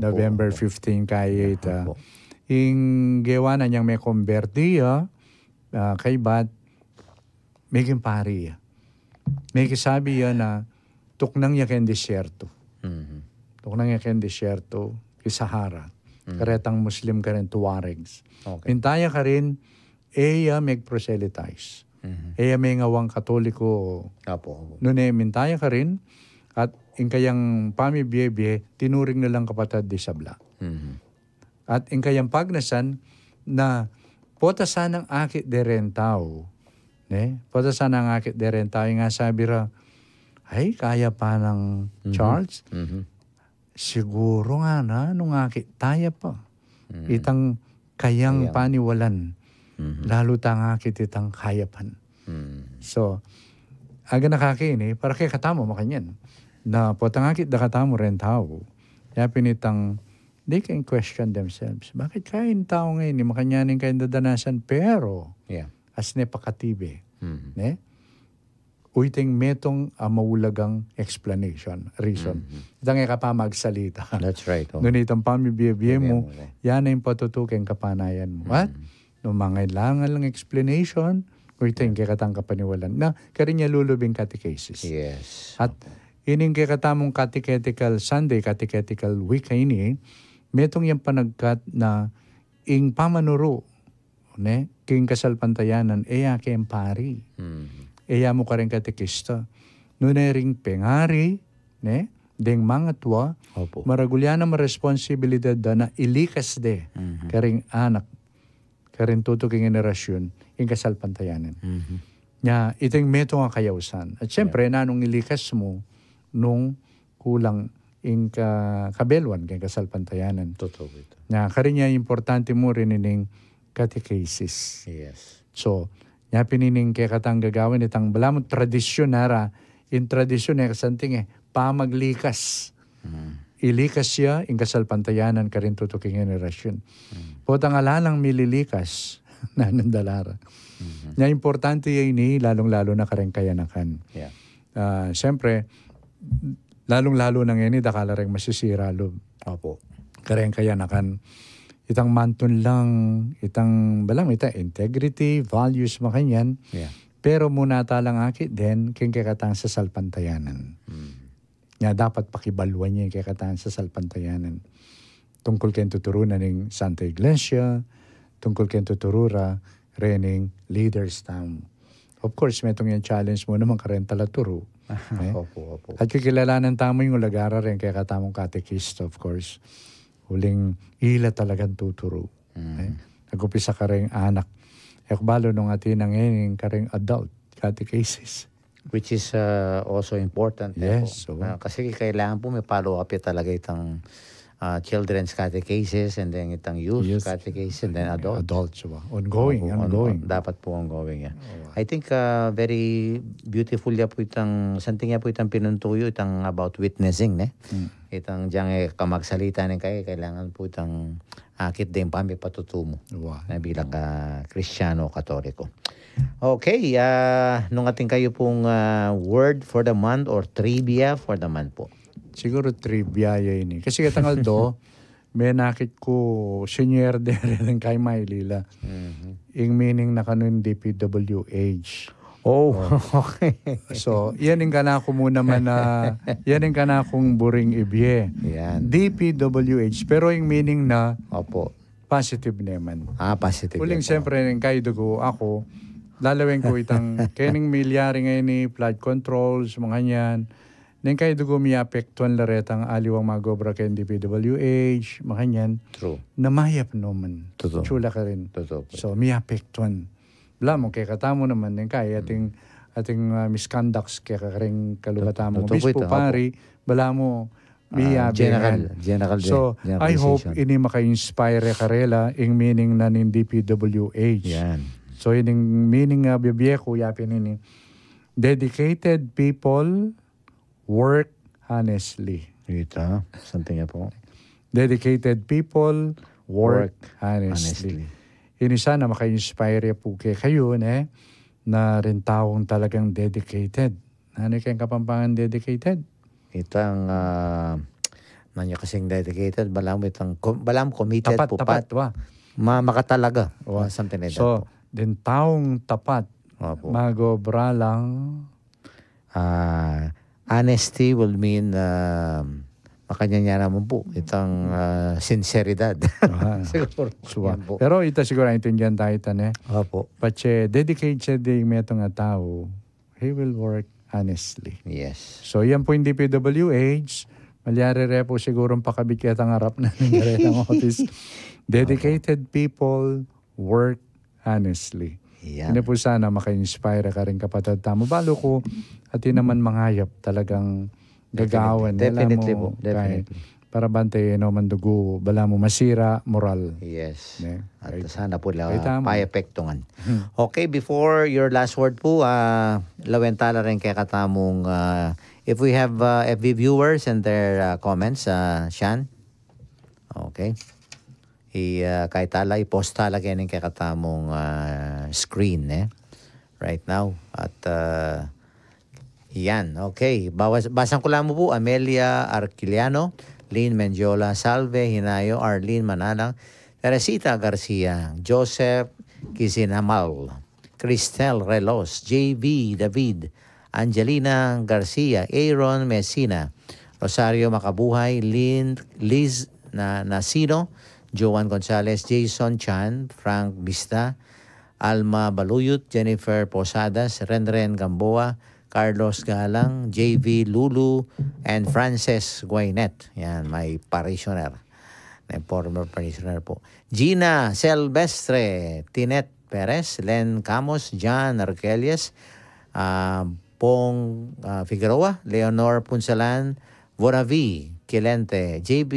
November 15 kaya ita. Yung gawa na niyang may konvertiya, kay Bat, may kimpari. May kisabi na tuknang yakin desierto. Tuknang yakin desierto, kisahara. Karetang Muslim ka rin, Tuaregs. Okay. Mintaya ka rin, eya may proselytize. Eya may ngawang Katoliko. Nune, mintaya ka rin, at in kayang pamibiyebye, tinuring na lang kapatid di sabla. At in kayang pagnasan, na potasan ang akit de rentao. Potasan ang akit de rentao. Yung nga sabi ra, ay, kaya pa ng Charles? Siguro nga na, nung akit, taya pa. Itang kayang paniwalan. Lalo tang akit itang kayapan. So, aga nakakain para kay katamo makanyan. Na potangakit da katamo rin tao. Kaya pinitang, they can question themselves. Bakit kain tao ngayon? Makanyanin kain dadanasan. Pero, as ne pakatibe. Uiting metong maulagang explanation, reason. Itang ka pa magsalita. That's right. Ngunitang pamibiyebye mo, yan ang patutukeng kapanayan mo. At, nung mga ilangan lang explanation, Ito yung kikatang kapaniwalan. Na karinya lulubing catechesis. Yes. At ining kikatamong catechetical Sunday, catechetical week ini, metong yung panagkat na ing pamanuro, ne? King kasalpantayanan, eya kem pari. Eya mo ka rin katekista. Nuna ring pengari, ne? Deng mga tua, Opo. maragulyan na responsibilidad da na ilikas de, karing anak, karing tutuking generasyon, ing kasalpantayanan. Nya, iting meto nga kayausan. At syempre, nanong ilikas mo, nung kulang ing kabelwan, kay kasalpantayanan. Totoo ito. Nya, karinya importante mo rin ining catechesis. Yes. So, nya pinining kay katang gagawin itang balamot tradisyon nara, in tradisyon kasanting pamaglikas. Ilikas siya, ing kasalpantayanan ka rin tutuking generasyon. Potang alalang mililikas, nanandalara. Nya importante yun lalong-lalo na karen kayanakan. Yeah. Siyempre, lalong-lalo na ngayon, dakala rin masisira loob. Opo. Karen kayanakan. Itang mantun lang, itang balam, integrity, values, makanyan. Yeah. Pero muna talang akit din, king kakatang sa salpantayanan. Nga dapat pakibaluan niya yung kakatang sa salpantayanan. Tungkol kayong tuturunan ng Santa Iglesia, tungkol kayong tuturura, rening leaders town. Of course, may itong yung challenge mo naman karen talaturo. Opo. At kikilalanan tamo yung ulagara rin kaya katamong catechist, of course. Huling ila talagang tuturo. Nag-upisa ka rin anak. Ekbalo nung atin ang ening ka rin adult catechesis. Which is also important. Yes. Po. Kasi kailangan po may follow-up talaga itang children's catechesis and then itang youth catechesis and then adult. Adults. Ongoing. Dapat po ongoing. Yeah. I think very beautiful ya po itang, something ya po itang pinuntuyo, itang about witnessing. Itang diyang kamagsalita ng kailangan po itang akit din pa may patutumo na bilang Kristiyano Katoliko. Okay, nung ating kayo pong word for the month or trivia for the month po. Siguro trivia yun. Kasi katangal do, may nakit ko senior de rin kay Maylila. Yung meaning na kanon DPWH. Oh, okay. So, yan yung kanako muna man na, yan yung kanakong buring ibye. Yan. DPWH. Pero yung meaning na, Opo. positive naman. Positive. Uling siyempre, yung kayo dugo, ako, lalawin ko itang, kaning milyari ngayon ni flood controls, mga yan. Nang kayo dugo miapektuan laretang aliwang magobra kay DPWH, mga yan. True. Namayap naman. Totoo. Chula ka rin. Totoo. So, miapektuan. Wala mo, kaya katamo naman din kaya ating misconducts kaya karing kalubatamo. Bispo pari, wala mo, general. So, I hope ini maka-inspire karela yung meaning na ng DPWH. Yan. So, yung meaning nga bibigay ko, yapin ini, dedicated people work honestly. Ito, something po. Dedicated people work honestly. Ini sana maka-inspire po kayo na rin taong talagang dedicated. Ano kayong kapampangan dedicated? Itang nanyo kasing dedicated, balam committed po. Tapat. Makatalaga. Something like that po. So, din taong tapat. Magobra lang. Honesty will mean makanya naman po itang sinceridad. Siguro. Pero ito siguro intindihan tayo ito. Opo. Pache, dedicated yung metong nga tao, he will work honestly. Yes. So yan po yung DPWH. Malyari po siguro pakabit ang harap na ng office. Dedicated people work honestly. Yan. Hindi po sana maka-inspire ka rin kapatid tamo. Balo ko at naman manghayap talagang gagawan. Definitely mo, po. Definitely. Para bantay mandugo, bala mo masira, moral. Yes. Yeah. At sana po tama. paepektungan. Okay, before your last word po, lawentala rin kay katamong, if we have FB viewers and their comments, Sean? Okay. Kahit tala, i-post tala kaya kay katamong screen, right now. At, yan, okay. Basan ko lang mo po, Amelia Arquiliano, Lynn Mendiola Salve, Hinayo, Arlene Manalang, Teresita Garcia, Joseph Kisinamal, Cristel Relos, JV David, Angelina Garcia, Aaron Messina, Rosario Macabuhay, Liz Nasino, Joan Gonzalez, Jason Chan, Frank Vista, Alma Baluyut, Jennifer Posadas, Renren Gamboa, Carlos Galang, JV Lulu, and Frances Guaynet. Yan, may parishioner. Former parishioner po. Gina Silvestre, Tinet Perez, Len Camos, John Arquelias, Pong Figueroa, Leonor Punsalan, Voravi, Quilente, JB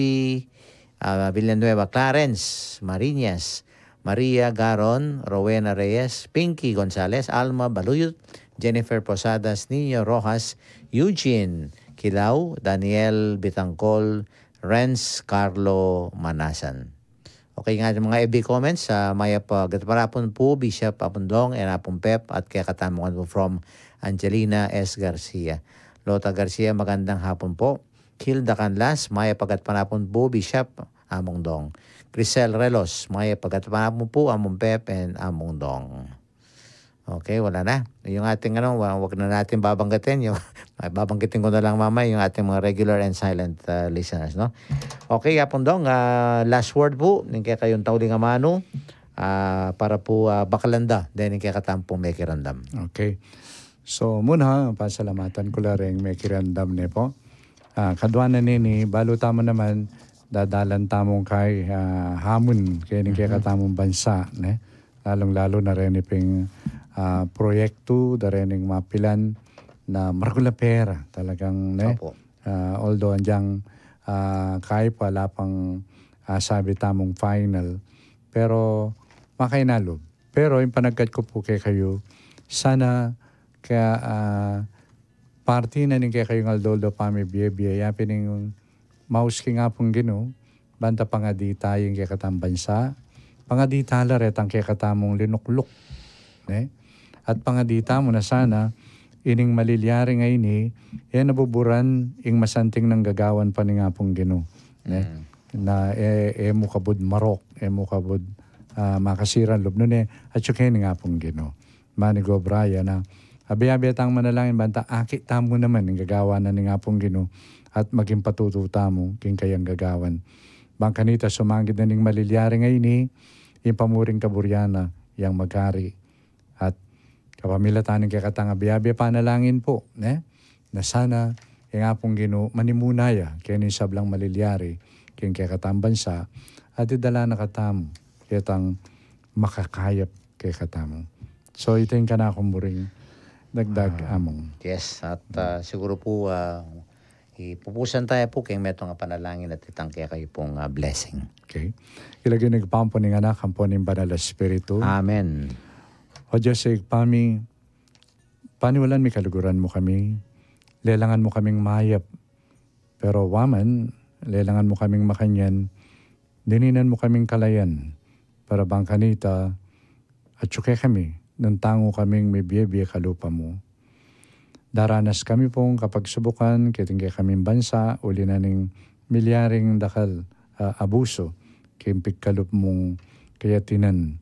Villanueva, Clarence Mariñas, Maria Garon, Rowena Reyes, Pinky Gonzalez, Alma Baluyut, Jennifer Posadas, Nino Rojas, Eugene Kilaw, Daniel Bitangcol, Renz Carlo Manasan. Okay nga mga FB comments sa Maya Gatparapon po, Bishop Apundong, and Apong Pep at kaya katamungan po from Angelina S. Garcia. Lota Garcia, magandang hapon po. Hilda Canlas, Maya Pagatpanapon po, Bishop Among Dong. Crisel Relos, Maya Pagatpanapon po, Among Pep and Among Dong. Okay, wala na. Yung ating wag na natin babanggitin. Babanggitin ko na lang mamaya yung ating mga regular and silent listeners, no? Okay, Apondong, last word po, ng kaya kayong tauling amano, para po bakalanda, din kaya katampong may kirandam. Okay. So, muna, pasalamatan ko lang rin may kirandam niya po. Kadwanan nini, balo tamo naman, dadalan tamong kay hamon, kaya kaya katamong bansa, ne? Lalong-lalo na rin iping proyekto, darening mapilan na maragula pera talagang, ne? Although andyang kahit wala pang sabi tamong final, pero makainalo. Pero yung panagkat ko po kay kayo, sana kaya party na nin kaya kayong Aldoldo Pami Biya, pining mausking nga pong gino, banta pangadi tayong kaya katambansa, pangadita laretang kaya katamong linukluk. Ne? At pangadita mo na sana, ining malilyari nga ini, nabuburan ing masanting ng gagawan pa ni nga pong gino. Ne? Na mo kabud marok, mo kabud makasiran loob nun at syukin nga pong gino. Manigo Braya na, abi-abiyatang manalangin banta, akit tamo naman ng gagawa na ni nga pong gino at maging patututa mo king kayang gagawan. Bangkanita sumangit na ning malilyari nga ini, yung pamuring kaburyana, yang magari. At kapamilatanin kaya katang abi-abya panalangin po, ne? Na sana, yung nga pong gino, manimunaya, kaya ni sablang malilyari, kaya katang bansa, at idala na katamo, kaya tang makakayap kaya katamo. So, ito yung kanakong muring dagdag among. Yes, at siguro po, ipupusan tayo po kayong metong panalangin at itang kaya kayo pong blessing. Okay. Ilagay nagpampo ng anak, ang po ng Banal na Espiritu. Amen. O Diyos, paniwalan mi kaluguran mo kami, lelangan mo kaming mayap, pero waman, lelangan mo kaming makanyan, dininan mo kaming kalayan, para bang kanita, at syuke kami, nang tango kaming may biye-biye kalupa mo. Daranas kami pong kapag subukan, kitingkay kaming bansa, uli na ning milyaring dakal abuso, kimpik kalup mong kayatinan.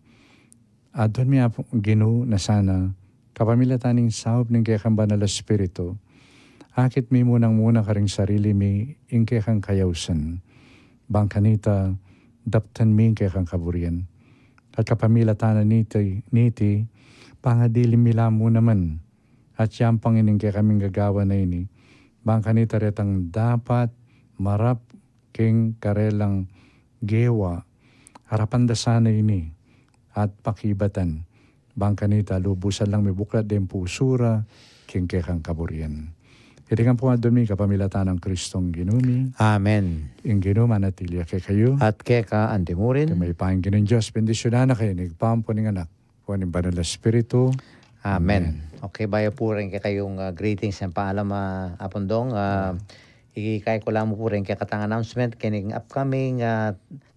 At doon miya pong ginu na sana, kapamilataning sahop ng kayakang Banal na Espiritu, akit mi munang muna ka ring sarili mi, ing kayakang kayawsan. Bangkanita, daptan mi ing kayakang kaburian. At kapamilatanan niti, pangadilim mila mo naman. At siyang pangining kaya kaming gagawa na ini, bangkanita retang dapat marap king karelang gewa, harapan da sana ini, at pakibatan. Bangkanita lubusan lang may buklat din pusura, king kekang kaburian. Itikan po nga dumi kapamilatan ng Kristong ginumi. Amen. Ing ginuma natilya kay kayo. At keka antimurin. May pangingin ng Diyos, bendisyonan na kayo, nagpampo ng anak, po ng Banal na Espiritu. Amen. Okay, bayo po rin kayong greetings and paalam, Apondong. Ikikay ko lang mo po rin katang announcement kining upcoming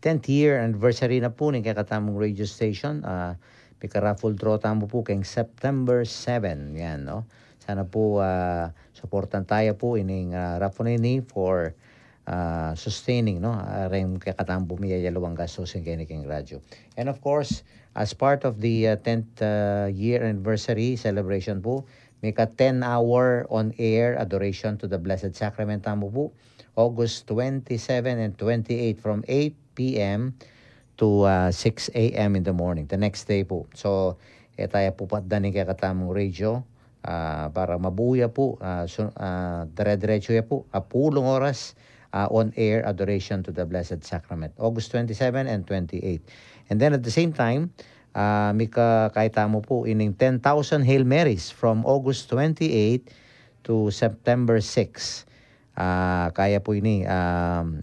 10th year anniversary na po ng katamong radio station. Pika-raffle draw tamo po kayong September 7. Yan, no? Sana po supportan tayo po ining raffle ini for sustaining, no, rin kakatang bumiyaya luwang gastusin kiniking radyo. And of course, as part of the 10th year anniversary celebration po, may ka 10-hour on-air adoration to the Blessed Sacrament tamo po, August 27 and 28 from 8 p.m. to 6 a.m. in the morning, the next day po. So, tayo po patdaning kaya katamong radio para mabuya po, dire-diretso ya po, pulong oras on-air adoration to the Blessed Sacrament, August 27 and 28. And then at the same time, may kahit mo po ining 10,000 Hail Marys from August 28 to September 6. Kaya po ini,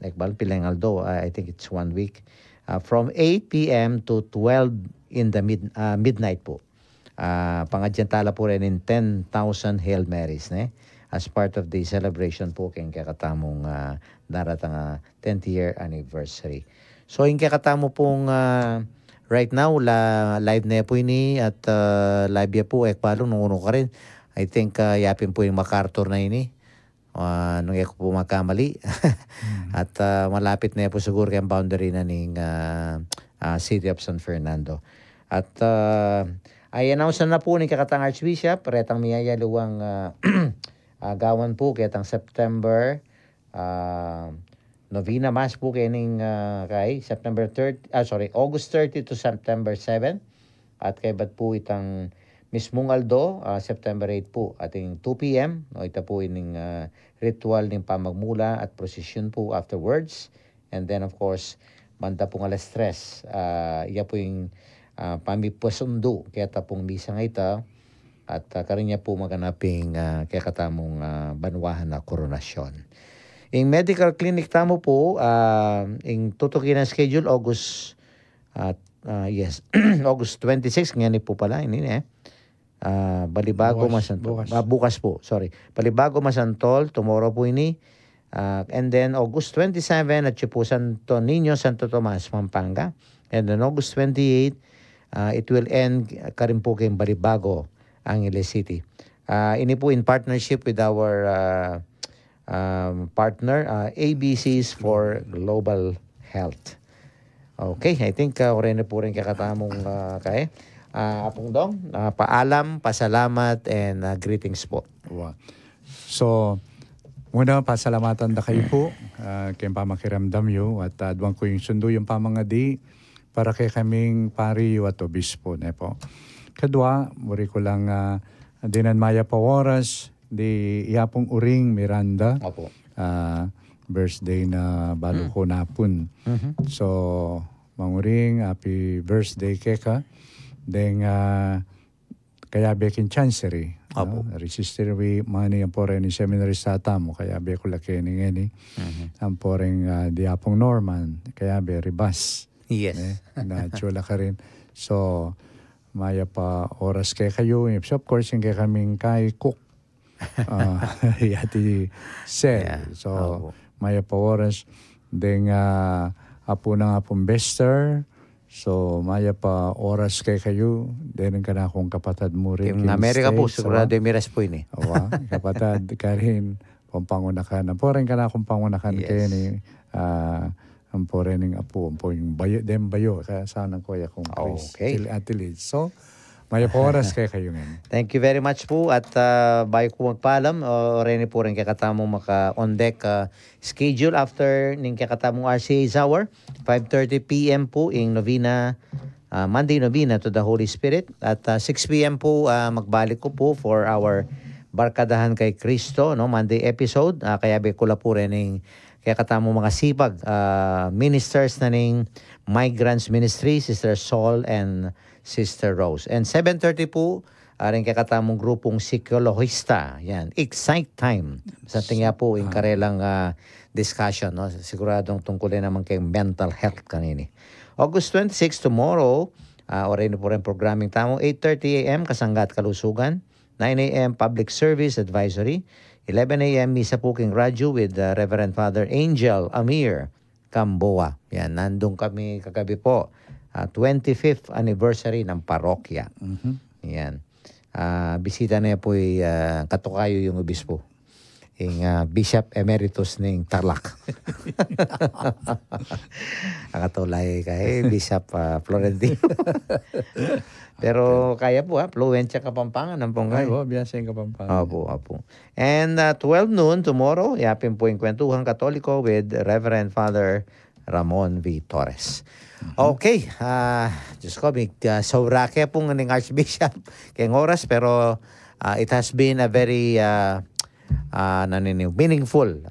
ekbal pilang aldo, I think it's 1 week. From 8 p.m. to 12 in the midnight po. Pangadyantala po rin in 10,000 Hail Marys, as part of the celebration po kayong kakatamong daratang 10th year anniversary. So yung kakatamo pong right now, live na po ini at live ya po, ekpalong nunguno ka rin. I think yapin po yung MacArthur na ini. Nung ako po magkamali. At malapit na po siguro kayong boundary na ng City of San Fernando. At ay announce na po ni kakatang Archbishop, retang miyaya luwang gawan po kitang September Novena Mass po kining kay September 30, August 30 to September 7. At kay bat po itang mismong aldo, September 8 po, ating 2 p.m. Ito po ining ritual ng pamagmula at procession po afterwards. And then of course, banda pong alas 3. Iya po yung pamipasundo kaya tapong misa nga ito. At karinya po maganaping kaya katamong banwahan na koronasyon. Yung medical clinic tamo po, yung tutukin na schedule, August, August 26, ngayon po pala, ini Balibago Masantol. Bukas po, sorry. Balibago Masantol, tomorrow po ini. And then August 27 at po Santo Niño, Santo Tomas, Pampanga. And then August 28, it will end karin po kayong Balibago, Angeles City. Ini po in partnership with our partner, ABCs for Global Health. Okay, I think rin po rin kakatamong kay. Apong Dong, paalam, pasalamat, and greetings po. Wow. So, muna pasalamatan da kayo po kayong pamakiramdam yo at adwang ko yung sundo yung pamangadi para kay kaming pariyo at obispo. Po. Kadwa, muri ko lang dinan maya pa oras di iyapong uring Miranda. Opo. Birthday na balo ko napun. So, manguring, happy birthday keka. Then, kaya bekin chancery. Resistor we money ang pore ni seminary sa tamo. Kaya be ko laki ni ngeni. Ang poreng diapong Norman. Kaya be ribas. Yes. Na chula ka rin. So, maya pa oras kay kayo. So, of course, yung kay kaming kay cook. Yati sel. Yeah. So, maya pa oras. Then, apo na nga pong bester. So, maya pa oras kay kayo. Then, ka na akong kapatad mo rin. Yung Amerika po, sigurado miras po ini. Kapatad ka rin. Pampangunakan. Po rin ka na akong pangunakan kayo ni ang po rin ng apo. Ang po yung bayo. Dem bayo. Kaya saan ang kuya kong Chris. Okay. Atilid. So, maya pa oras kay kayo ngayon. Thank you very much po. At bayo ko magpaalam. Rin po rin kakatamong maka-on deck schedule after ning kakatamong RCA's hour. 5:30 p.m. po in novena, Monday novena to the Holy Spirit. At 6 p.m. po magbalik ko po for our Barkadahan kay Kristo, no, Monday episode. Kaya bekula po rin ng kaya katamo mga sipag ministers na ning Migrants Ministry, Sister Sol and Sister Rose. And 7:30 po, rin kaya katamong grupong psikologista. Yan, Excite Time. Sa tingya po, yung karelang discussion, no? Siguradong tungkulin naman kay mental health kanini. August 26, tomorrow, rin po rin programming tamo, 8:30 a.m. Kasanggat Kalusugan, 9 a.m. Public Service Advisory, 11 a.m. Misa Puking Radyo with Reverend Father Angel Amir Camboa. Yan, nandun kami kagabi po. 25th anniversary ng parokya. Yan. Bisita na po katukayo yung obispo. ing Bishop Emeritus ning Tarlac. Akatulay kay Bishop Florentino. Pero kaya po fluent siya Kapampangan ng Ponggay. Ay, biyasa yung Kapampangan. Opo. And 12 noon tomorrow, yapin po yung Kwentuhang Katoliko with Reverend Father Ramon V. Torres. Okay, Diyos ko, saurake pong ng Archbishop kayong oras, pero it has been a very meaningful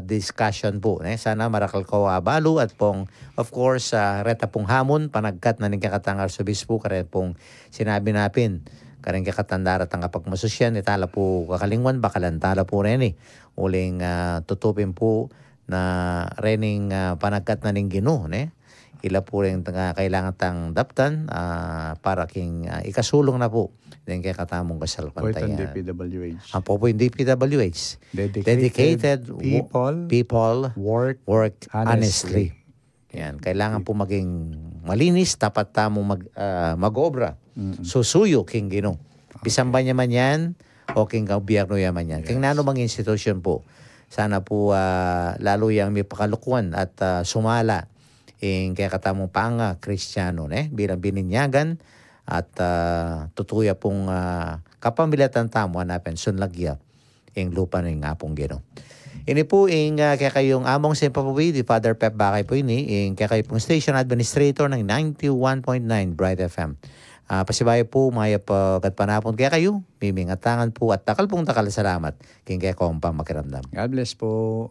discussion po. Sana marakal ko balo at pong, of course, reta pong hamon, panagkat na ning kakatang Arsobispo, kare pong sinabi napin, kare kakatandara tang kapagmasusyan, itala po kakalingwan, bakalantala po rin uling tutupin po na rening panagkat na ning Ginoo, ila po rin kailangan tang daptan para king ikasulong na po din kay katamong kasalpantayan. Po itong DPWH. Ang po yung DPWH. Dedicated people work honestly. Yan, kailangan po maging malinis, tapat tamong mag-obra. Susuyo king Ginoo. Bisan ba niya man yan o king gobyerno yaman yan. King nano mang institusyon po. Sana po lalo yang may pakalukuan at sumala kaya katamong panga Kristiyano bilang bininyagan at tutuya pong kapamilatan tamo hanapin sunlagya lupa ng ngapong Ginoo. Ini po kaya kayong among Simpapawi di Father Pep Bakay po ini kaya kayo pong station administrator ng 91.9 Bright FM. Pasibay po maya kat panapon kaya kayo mimingatangan po at takal salamat kaya kompang makiramdam. God bless po.